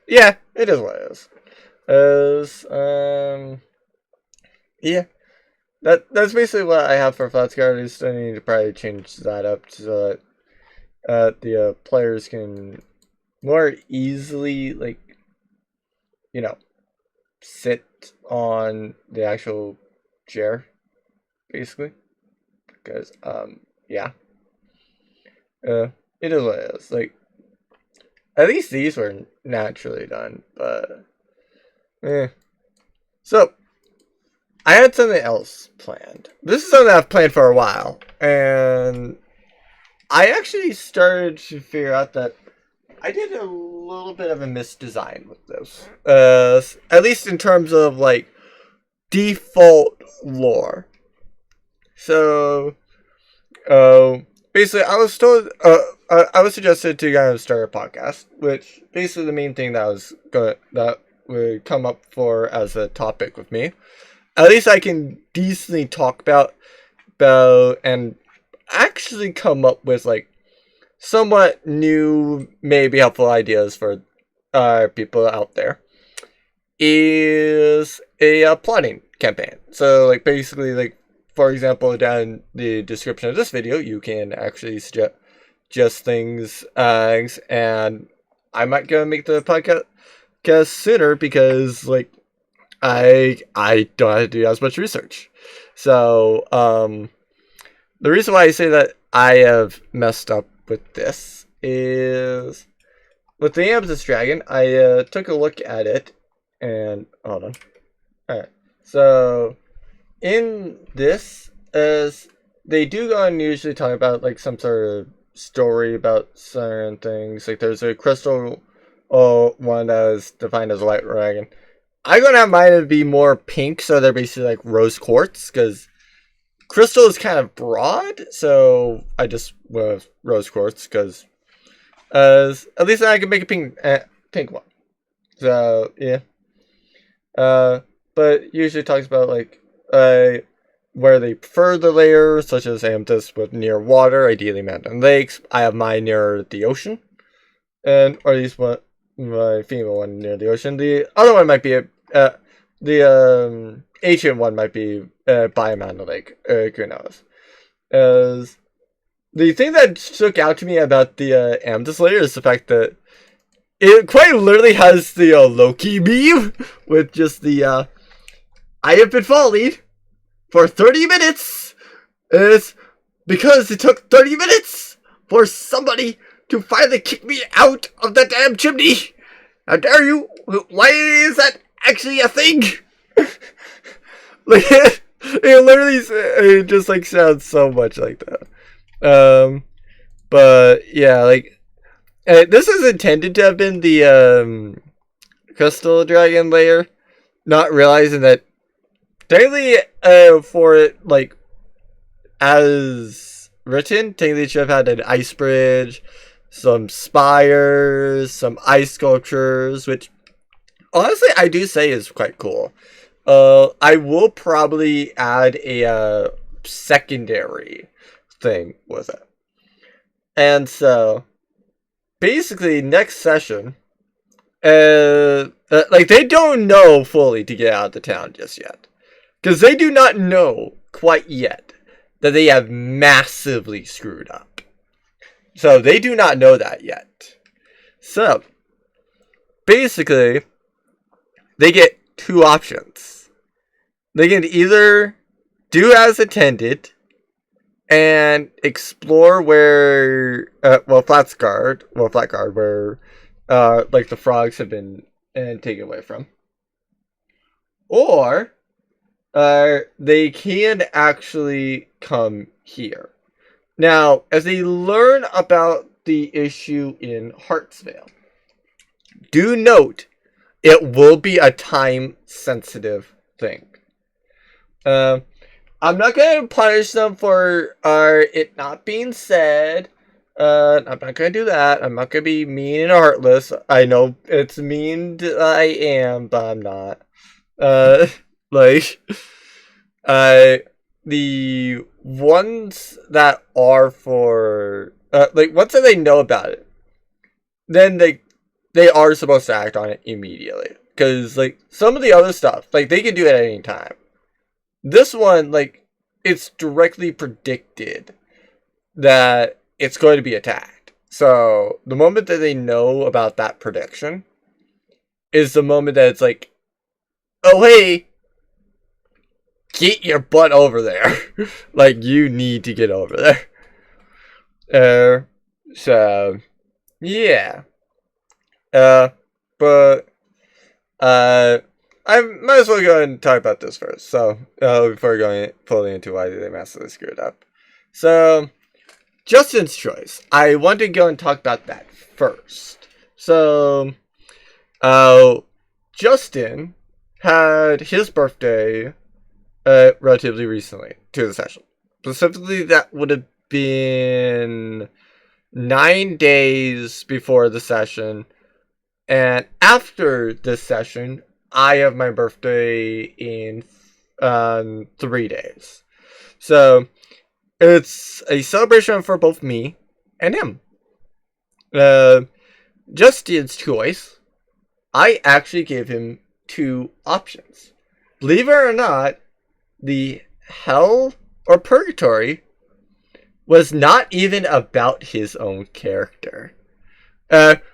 yeah, it is what it is. Yeah, that's basically what I have for Flatscard. I still need to probably change that up so that the players can more easily, like, you know, sit on the actual chair, basically. Because yeah, it is what it is. Like, at least these were naturally done, but So I had something else planned. This is something I've planned for a while, and I actually started to figure out that I did a little bit of a misdesign with this. At least in terms of like default lore. So, basically, I was told, I was suggested to kind of start a podcast, which basically the main thing that would come up for as a topic with me. At least I can decently talk about and actually come up with like somewhat new, maybe helpful ideas for people out there. Is a plotting campaign. So like basically like, for example, down in the description of this video, you can actually suggest things, and I might go make the podcast sooner because like I don't have to do as much research. So the reason why I say that I have messed up with this is with the Amaze Dragon. I took a look at it and hold on. Alright, so in this, as they do go and usually talk about like some sort of story about certain things. Like there's a crystal one that is defined as a white dragon. I'm gonna have mine to be more pink, so they're basically like rose quartz, because crystal is kind of broad, so I just went with rose quartz, because at least I can make a pink one. So yeah. But usually talks about like where they prefer the layers, such as amethyst with near water, ideally mountain lakes. I have mine near the ocean, and or at least my female one near the ocean. The other one might be the ancient one might be by a mountain lake. Who knows? As the thing that stuck out to me about the amethyst layer is the fact that it quite literally has the Loki beam with just the I have been falling for 30 minutes. And it's because it took 30 minutes for somebody to finally kick me out of the damn chimney. How dare you? Why is that actually a thing? Like it literally, it just like sounds so much like that. But yeah, like this is intended to have been the crystal dragon layer, not realizing that technically for it, like as written, technically should have had an ice bridge, some spires, some ice sculptures, which honestly I do say is quite cool. I will probably add a secondary thing with it. And so basically next session, like they don't know fully to get out of the town just yet, because they do not know quite yet that they have massively screwed up. So they do not know that yet. So basically they get 2 options. They can either do as intended and explore where, Flatguard, where, like the frogs have been taken away from. Or, they can actually come here. Now, as they learn about the issue in Hartsvale. Do note, it will be a time-sensitive thing. I'm not going to punish them for it not being said. I'm not going to do that. I'm not going to be mean and heartless. I know it's mean I am, but I'm not. The ones that are for, once they know about it, then they are supposed to act on it immediately. Because, some of the other stuff, they can do it at any time. This one, it's directly predicted that it's going to be attacked. So, the moment that they know about that prediction is the moment that it's oh, hey, get your butt over there. You need to get over there. So, yeah. But, I might as well go ahead and talk about this first. So, before going fully into why they massively screwed up. So, Justin's choice. I want to go and talk about that first. So, Justin had his birthday relatively recently to the session. Specifically, that would have been 9 days before the session. And after this session, I have my birthday in 3 days. So, it's a celebration for both me and him. Justin's choice, I actually gave him 2 options. Believe it or not, the hell or purgatory was not even about his own character.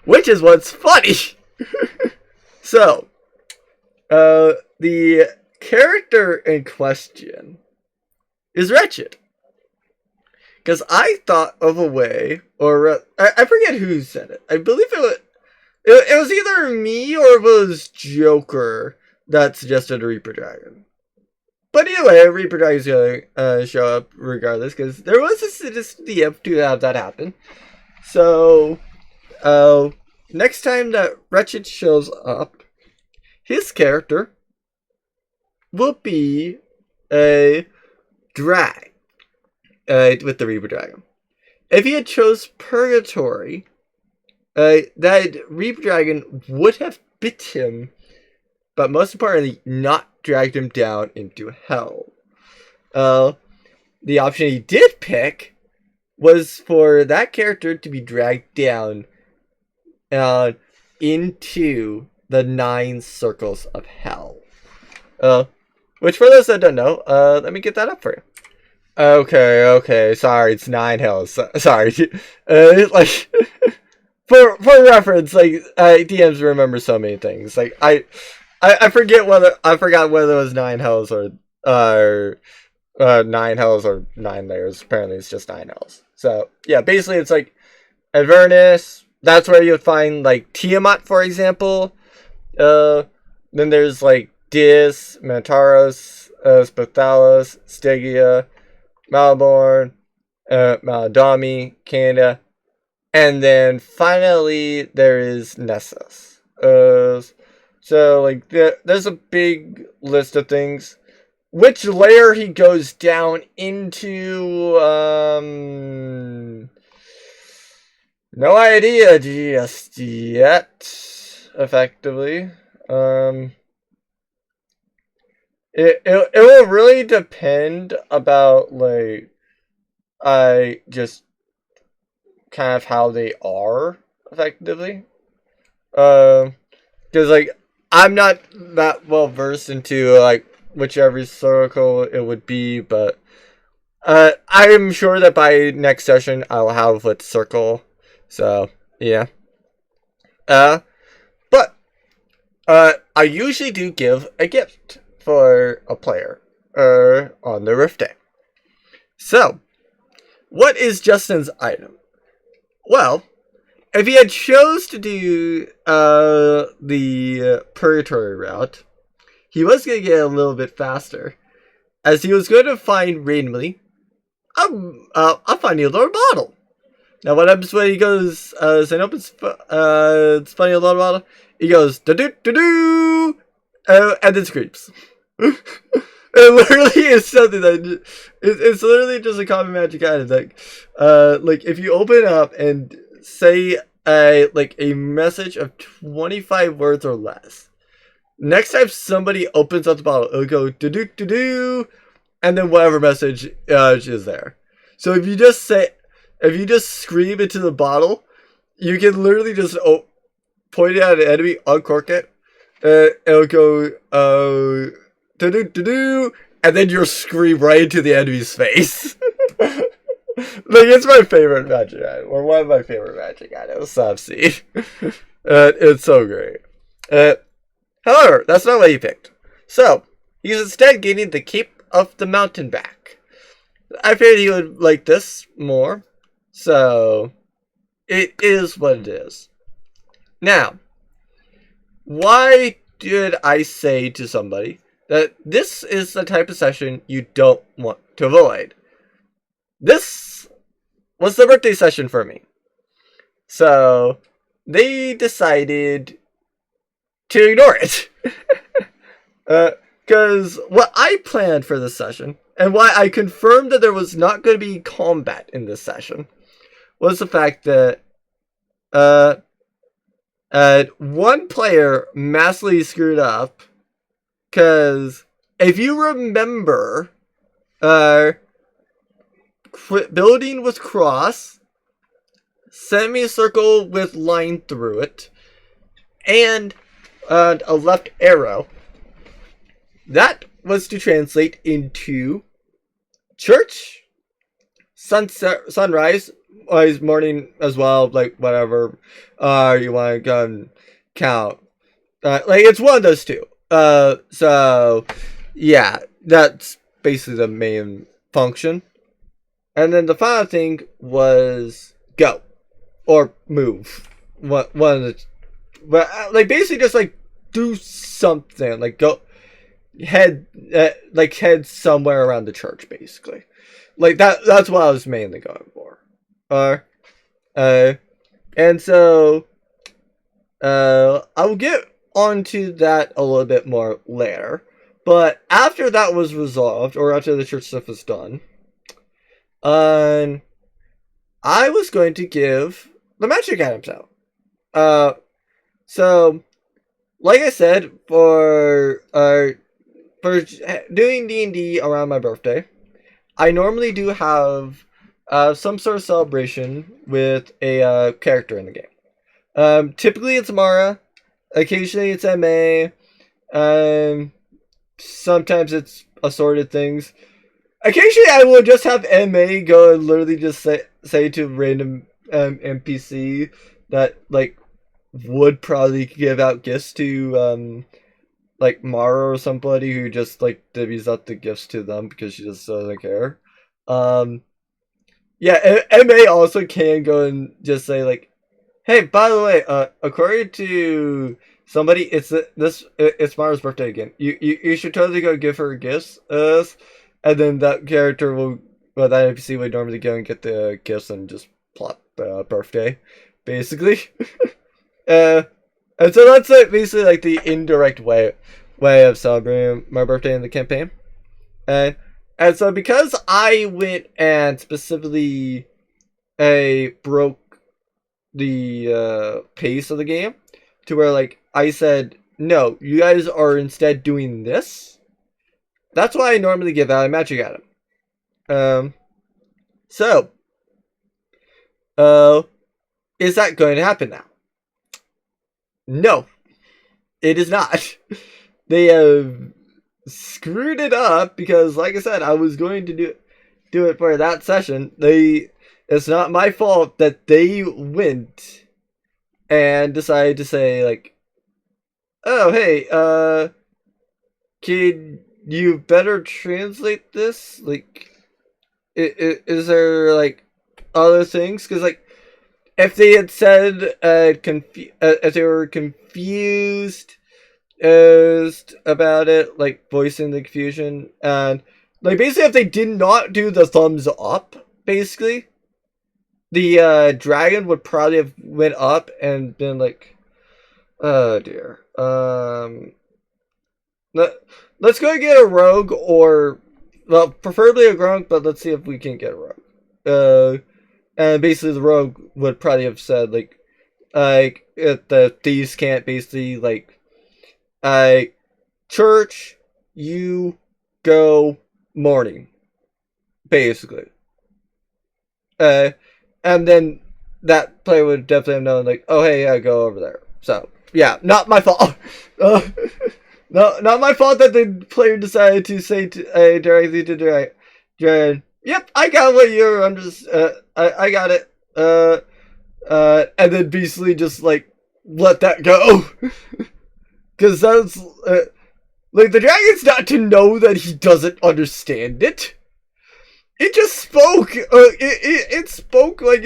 Which is what's funny. So, the character in question is Wretched. Because I thought of a way, or I forget who said it. I believe it was either me or it was Joker that suggested a Reaper Dragon. But either way, Reaper Dragon's gonna show up regardless, because there was a statistic to have that happen. So, next time that Wretched shows up, his character will be a drag with the Reaper Dragon. If he had chose Purgatory, that Reaper Dragon would have bit him, but most importantly, not dragged him down into hell. The option he did pick was for that character to be dragged down into the 9 circles of hell. Which for those that don't know, let me get that up for you. Okay, sorry, it's 9 hells. Sorry. For reference, DMs remember so many things. I forgot whether it was 9 hells or 9 hells or 9 layers. Apparently it's just 9 hells. So, yeah, basically it's Avernus. That's where you'll find, Tiamat, for example. Then there's, Dis, Mantaros, Spathalos, Stygia, Malborn, Maladami, Canada. And then, finally, there is Nessus. So, there's a big list of things. Which layer he goes down into, no idea just yet, effectively. It will really depend about, I just kind of how they are, effectively. Because, I'm not that well versed into, whichever circle it would be, but I'm sure that by next session I'll have what circle. So, yeah. But I usually do give a gift for a player on the Rift Day. So, what is Justin's item? Well, if he had chose to do the Purgatory route, he was going to get a little bit faster, as he was going to find randomly a funny little bottle. Now what happens when he goes, St. Open's, it's funny a lot about it. He goes, do-do-do-do, and then screams. It literally is something that, it's literally just a common magic item. Like if you open up and say, like a message of 25 words or less, next time somebody opens up the bottle, it'll go do-do-do-do, and then whatever message is there. So if you just scream into the bottle, you can literally just point it at an enemy, uncork it, it'll go do-do-do-do, and then you'll scream right into the enemy's face. Like, it's my favorite magic item, or one of my favorite magic items I've seen. It's so great. However, that's not what he picked. So, he's instead getting the Cape of the Mountain back. I figured he would like this more, so it is what it is. Now, why did I say to somebody that this is the type of session you don't want to avoid? This was the birthday session for me. So, they decided to ignore it. Because what I planned for this session, and why I confirmed that there was not going to be combat in this session, was the fact that one player massively screwed up. Because if you remember, building with cross, semicircle with line through it, and a left arrow. That was to translate into church, sunset, sunrise, morning as well, like whatever you want to go and count. Like, it's one of those two. So yeah, that's basically the main function. And then the final thing was go or move. One of the, but like basically just like do something, like go head somewhere around the church, basically. Like that's what I was mainly going for. And so I will get onto that a little bit more later. But after that was resolved, or after the church stuff was done, I was going to give the magic items out. So, like I said, for doing D&D around my birthday, I normally do have some sort of celebration with a character in the game. Typically it's Mara, occasionally it's MA, sometimes it's assorted things. Occasionally I will just have MA go and literally just say to random NPC that like would probably give out gifts to like Mara or somebody who just like divvies out the gifts to them because she just doesn't care. Yeah, MA also can go and just say like, hey, by the way, according to somebody, it's Mara's birthday again. You should totally go give her gifts. And then that character that NPC would normally go and get the gifts and just plot the birthday, basically. And so that's like basically like the indirect way of celebrating my birthday in the campaign. And so because I went and specifically broke the pace of the game to where like I said, no, you guys are instead doing this. That's why I normally give out a magic item. So is that going to happen now? No, it is not. They have screwed it up because, like I said, I was going to do it for that session. It's not my fault that they went and decided to say like, oh hey, can you better translate this? Like, is there like other things? Because like, if they had said if they were confused about it, like voicing the confusion, and like basically if they did not do the thumbs up, basically, the dragon would probably have went up and been like, oh dear. Let's go get a rogue, or well, preferably a rogue, but let's see if we can get a rogue. And basically the rogue would probably have said like the thieves can't basically like church, you go morning, basically. And then that player would definitely have known like, oh hey, yeah, go over there. So yeah, not my fault. No, not my fault that the player decided to say directly to Jared. Yep, I got what you're under. I got it. And then basically just like let that go, because that's like the dragon's not to know that he doesn't understand it. It just spoke. It spoke like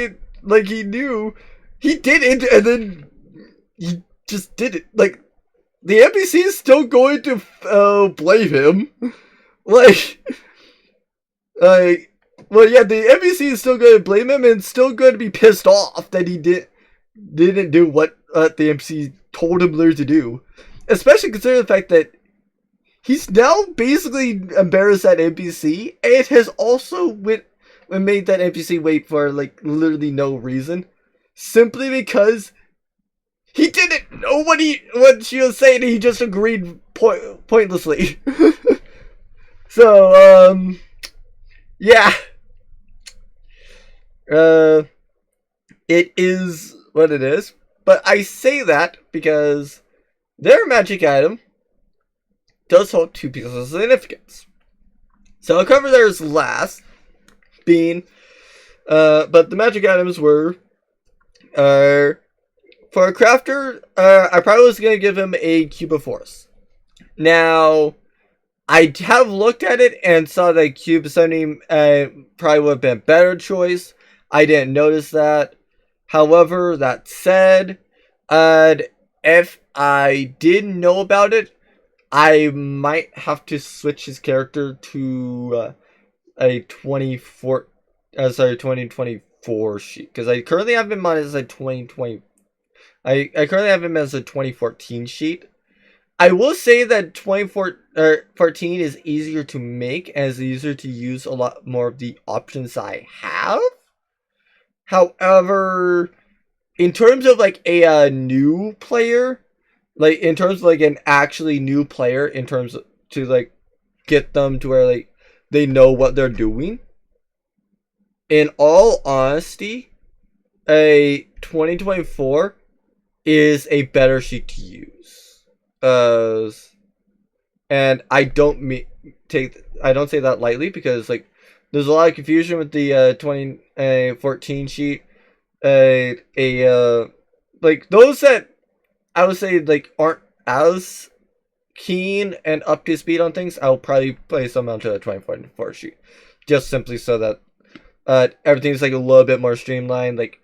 he knew. He did it, and then he just did it. Like the NPC is still going to blame him. Like, well, yeah, the NPC is still going to blame him and still going to be pissed off that he didn't do what the NPC told him to do. Especially considering the fact that he's now basically embarrassed that NPC, and it has also made that NPC wait for like literally no reason, simply because he didn't know what she was saying. And he just agreed pointlessly. So yeah, it is what it is. But I say that because their magic item does hold two pieces of significance. So I'll cover theirs last, but the magic items were, for a crafter, I probably was going to give him a Cube of Force. Now, I have looked at it and saw that Cube of 70 probably would have been a better choice. I didn't notice that. However, that said, if I didn't know about it, I might have to switch his character to a 2024 sheet, because I currently have him on as a 2020. I currently have him as a 2014 sheet. I will say that 2014 is easier to make and is easier to use a lot more of the options I have. However, in terms of like a new player, like in terms of like an actually new player, in terms of, to like get them to where like they know what they're doing, in all honesty, a 2024 is a better sheet to use. And I don't say that lightly, because like there's a lot of confusion with the 2014 sheet. Like those that I would say like aren't as keen and up to speed on things, I'll probably place them onto a 2024 sheet, just simply so that everything's like a little bit more streamlined. Like,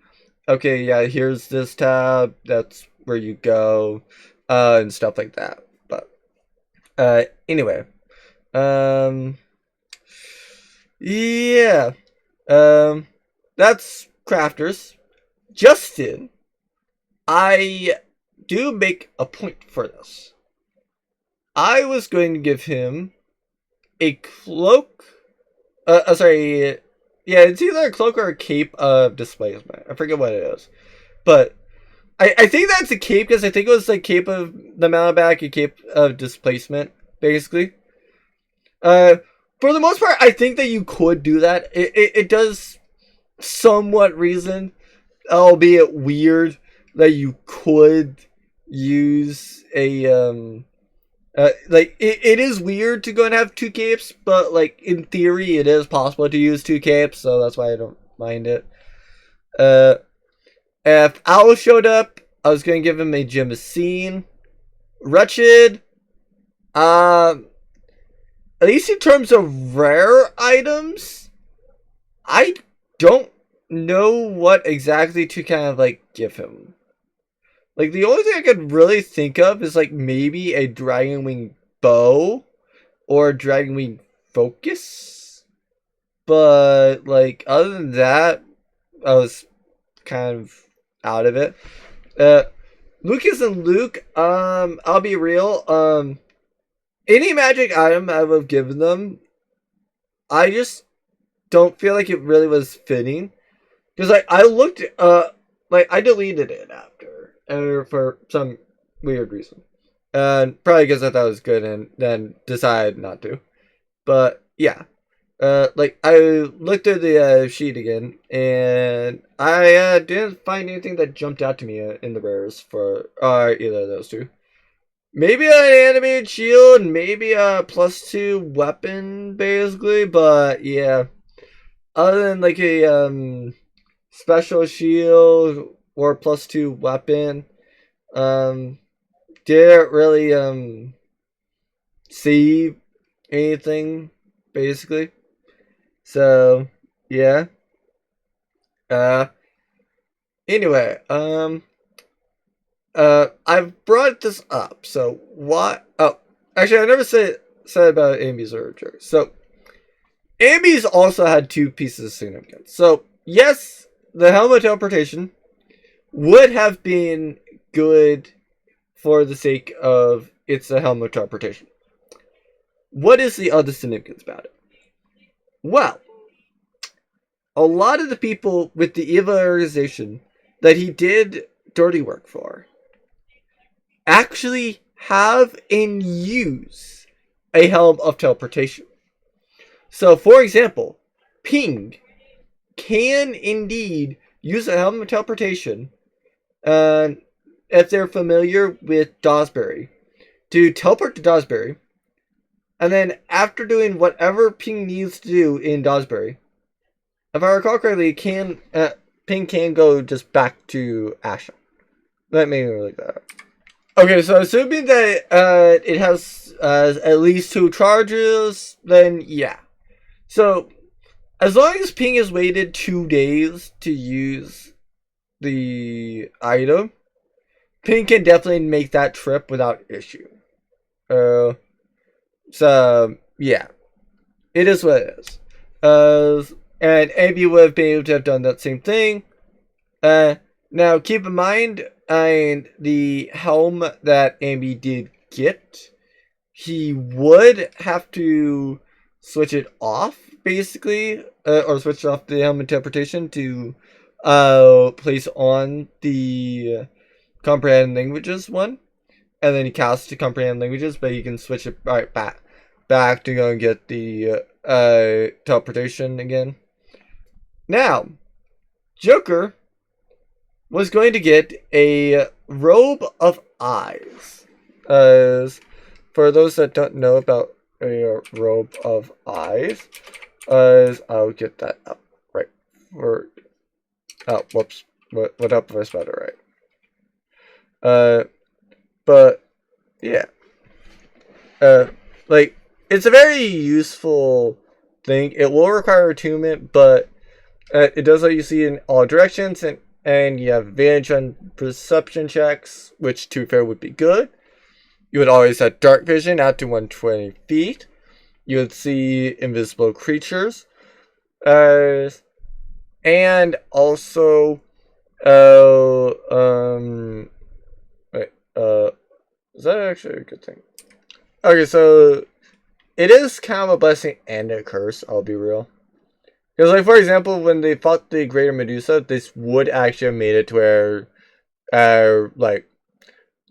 okay, yeah, here's this tab, that's where you go, and stuff like that. But anyway, yeah, that's crafters. Justin, I do make a point for this. I was going to give him a cloak. Sorry. Yeah, it's either a cloak or a cape of displacement. I forget what it is. But I think that's a cape, because I think it was the cape of the Malabac, a cape of displacement, basically. For the most part, I think that you could do that. It does somewhat reason, albeit weird, that you could use a like it is weird to go and have two capes, but like in theory it is possible to use two capes, so that's why I don't mind it. If Owl showed up, I was gonna give him a Jimacine. Wretched, at least in terms of rare items, I don't know what exactly to kind of like give him. Like, the only thing I could really think of is, like, maybe a Dragon Wing Bow or a Dragon Wing Focus. But, like, other than that, I was kind of out of it. Lucas and Luke, I'll be real. Any magic item I would have given them, I just don't feel like it really was fitting. Because like I looked, like I deleted it after, for some weird reason, and probably because I thought it was good, and then decided not to. But yeah, like I looked at the sheet again, and I didn't find anything that jumped out to me in the rares for either of those two. Maybe an animated shield, maybe a +2 weapon, basically. But yeah, other than like a special shield or +2 weapon, didn't really see anything basically. So yeah. Anyway, I've brought this up. So what? Oh, actually, I never said about Amy's origin. So Amy's also had 2 pieces of significance. So yes, the helmet teleportation would have been good for the sake of it's a helmet teleportation. What is the other significance about it? Well, a lot of the people with the evil organization that he did dirty work for actually have and use a helm of teleportation. So, for example, Ping can indeed use a helm of teleportation, if they're familiar with Dawsbury, to teleport to Dawsbury, and then after doing whatever Ping needs to do in Dawsbury, if I recall correctly, Ping can go just back to Asha. That made me really glad. Okay, so assuming that it has at least 2 charges, then yeah. So as long as Ping has waited 2 days to use the item, Ping can definitely make that trip without issue. So yeah, it is what it is. And Abby would have been able to have done that same thing. Now keep in mind, the helm that Abby did get, he would have to switch it off, basically, or switch off the helm interpretation to place on the comprehend languages one, and then he casts to comprehend languages, but he can switch it right back to go and get the teleportation again. Now, Joker was going to get a robe of eyes. For those that don't know about a robe of eyes, I'll get that up right. Whoops. What up if I spelled it right? But yeah. Like, it's a very useful thing. It will require attunement, but it does let you see in all directions, and you have advantage on perception checks, which to be fair would be good. You would always have dark vision out to 120 feet. You would see invisible creatures. And also, is that actually a good thing? Okay, so it is kind of a blessing and a curse, I'll be real. Because, like, for example, when they fought the Greater Medusa, this would actually have made it to where, like,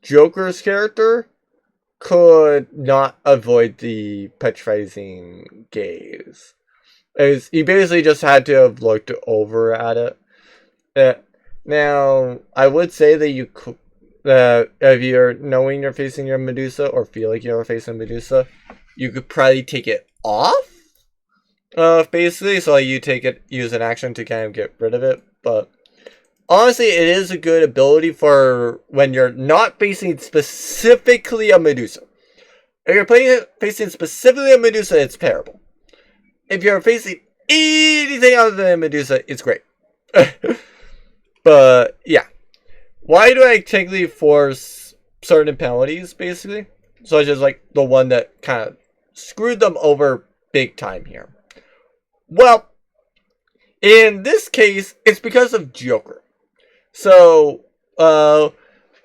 Joker's character could not avoid the petrifying gaze. He basically just had to have looked over at it. Now, I would say that you could, if you're knowing you're facing your Medusa or feel like you're facing Medusa, you could probably take it off. Basically, so you use an action to kind of get rid of it. But honestly, it is a good ability for when you're not facing specifically a Medusa. If you're facing specifically a Medusa, it's terrible. If you're facing anything other than a Medusa, it's great. But yeah, why do I technically force certain penalties, basically? Such as like the one that kind of screwed them over big time here. Well, In this case, it's because of Joker. So,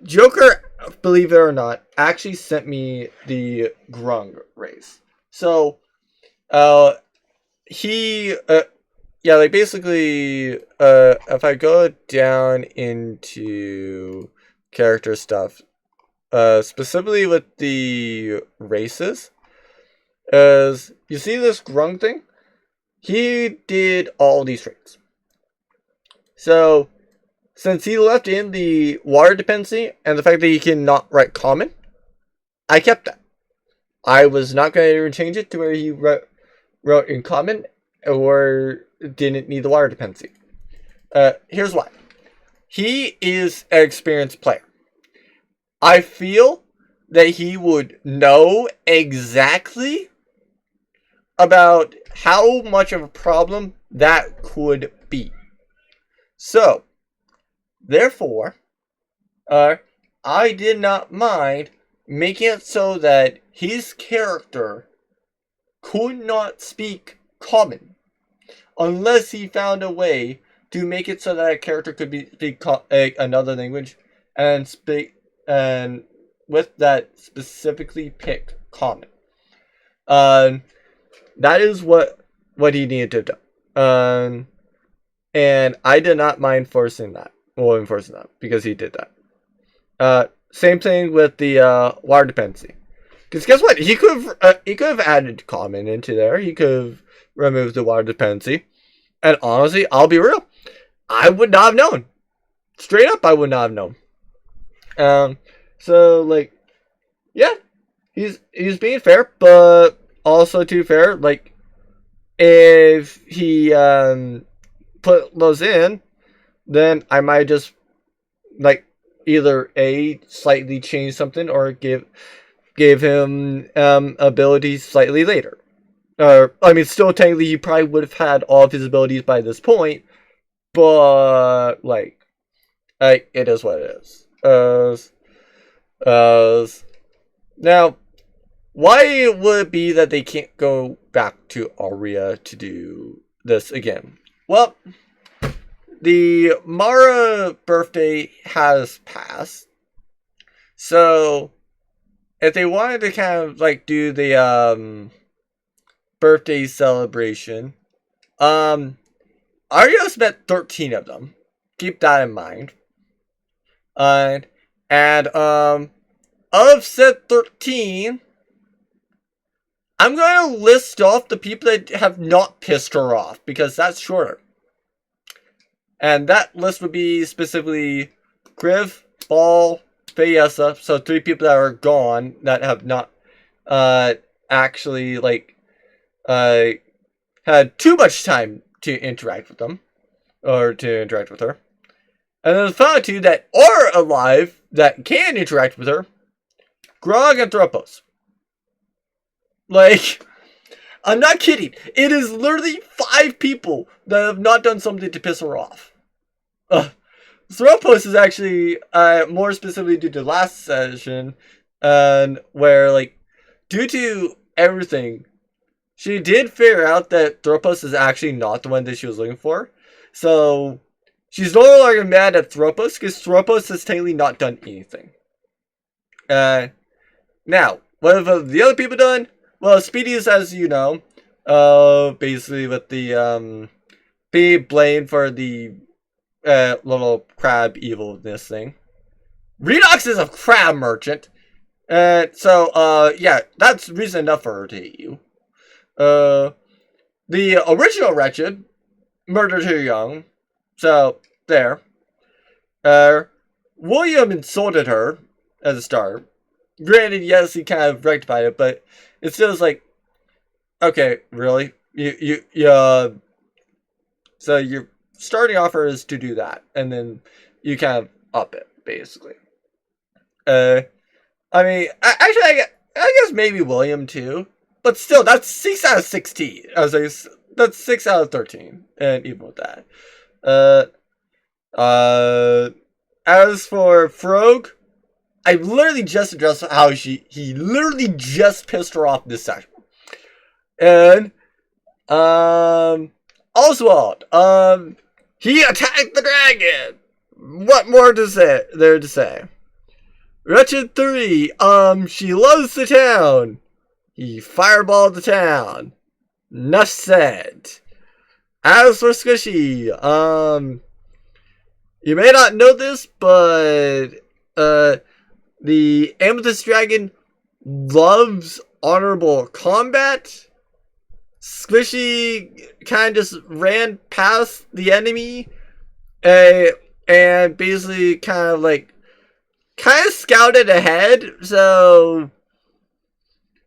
Joker, believe it or not, actually sent me the Grung race. So, he, yeah, like basically, if I go down into character stuff, specifically with the races, as you see this Grung thing, he did all these traits. So, since he left in the water dependency and the fact that he cannot write common, I kept that. I was not going to change it to where he wrote in common or didn't need the water dependency. Here's why. He is an experienced player. I feel that he would know exactly about how much of a problem that could be. So, therefore, I did not mind making it so that his character could not speak common unless he found a way to make it so that a character could speak another language and speak, and with that specifically pick common. That is what he needed to do. And I did not mind enforcing that because he did that. Same thing with the water dependency. Because guess what? He could have added common into there. He could have removed the water dependency. And honestly, I'll be real. I would not have known. Straight up, I would not have known. So like, yeah, he's being fair, but also too fair. Like, if he put those in, then I might just like either slightly change something or give him abilities slightly later. I mean, still technically he probably would have had all of his abilities by this point, but like, it is what it is. Now, why would it be that they can't go back to Aria to do this again? Well, the Mara birthday has passed, so if they wanted to kind of like do the birthday celebration, Arya's met 13 of them. Keep that in mind. And of said 13, I'm going to list off the people that have not pissed her off, because that's shorter. And that list would be specifically Griv, Ball, Fayessa, so 3 people that are gone that have not actually like had too much time to interact with them, or to interact with her. And then the final 2 that are alive that can interact with her, Grog and Thropos. Like, I'm not kidding. It is literally 5 people that have not done something to piss her off. Thropos is actually more specifically due to last session, where like, due to everything, she did figure out that Thropos is actually not the one that she was looking for. So she's no longer mad at Thropos because Thropos has technically not done anything. Now, what have the other people done? Well, Speedy is, as you know, basically with the be blamed for the little crab evilness thing. Redox is a crab merchant. So yeah, that's reason enough for her to hate you. The original Wretched murdered her young. So, there. William insulted her as a star. Granted, yes, he kind of rectified it, but it still is like, okay, really? You so your starting offer is to do that, and then you kind of up it, basically. I mean, actually, I guess maybe William too, but still, that's 6 out of 16. That's 6 out of 13, and even with that, as for Frog, I literally just addressed how he literally just pissed her off this session, and Oswald, he attacked the dragon. What more to say there to say? Wretched 3, she loves the town. He fireballed the town. Enough said. As for Squishy, you may not know this, but the Amethyst Dragon loves honorable combat. Squishy kind of just ran past the enemy and basically kind of scouted ahead, so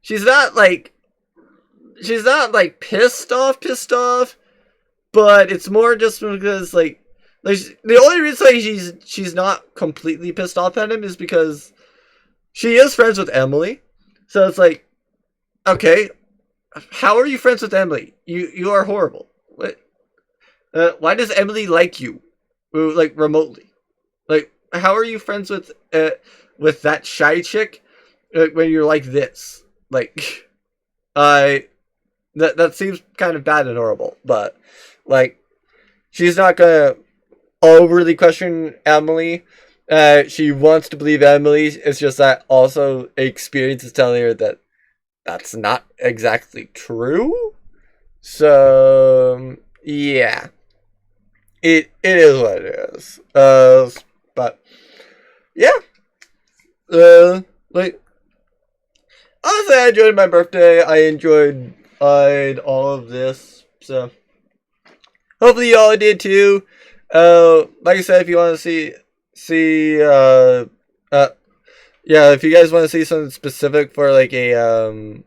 she's not pissed off, but it's more just because like the only reason she's not completely pissed off at him is because she is friends with Emily. So it's like, okay, how are you friends with Emily? You are horrible. What? Why does Emily like you? Like remotely? Like, how are you friends with that shy chick when you're like this? Like, that seems kind of bad and horrible. But like, she's not gonna overly question Emily. She wants to believe Emily. It's just that also experience is telling her that that's not exactly true. So yeah, it is what it is. But yeah, like honestly, I enjoyed my birthday. I enjoyed all of this. So hopefully you all did too. Like I said, if you want to yeah, if you guys want to see something specific for like a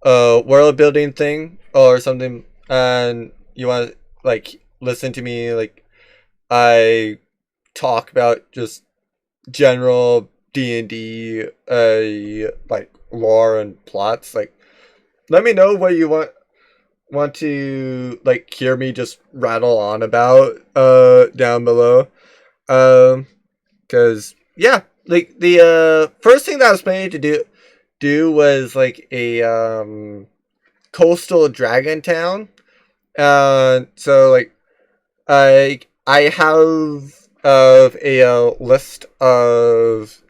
world building thing or something, and you want to like listen to me like I talk about just general D&D like lore and plots, like let me know what you want to like hear me just rattle on about down below. Cause yeah, like the first thing that I was planning to do was like a coastal dragon town. So like I have a list of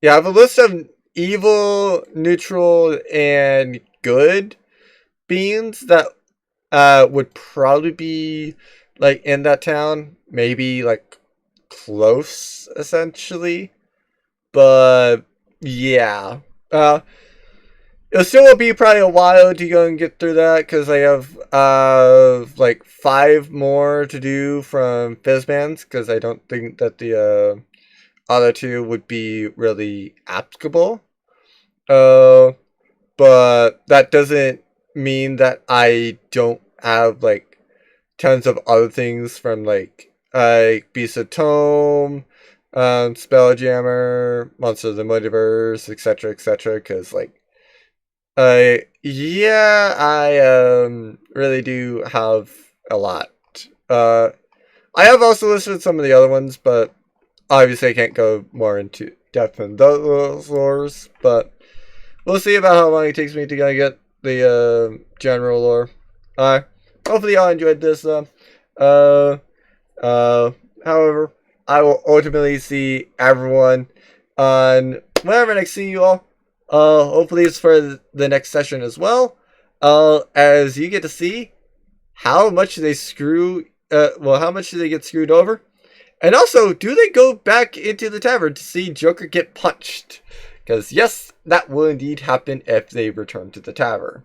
I have a list of evil, neutral, and good beings that would probably be like in that town, maybe like close essentially, but yeah, it still will be probably a while to go and get through that because I have like 5 more to do from Fizzbands because I don't think that the other 2 would be really applicable. But that doesn't mean that I don't have like tons of other things from like Beast of Tome, Spelljammer, Monster of the Multiverse, etc., because like yeah, I really do have a lot. I have also listed some of the other ones, but obviously I can't go more into depth in those lores, but we'll see about how long it takes me to get the general lore. Hopefully y'all enjoyed this however, I will ultimately see everyone on whenever next see you all. Hopefully it's for the next session as well. As you get to see how much they how much do they get screwed over? And also, do they go back into the tavern to see Joker get punched? Because yes, that will indeed happen if they return to the tavern.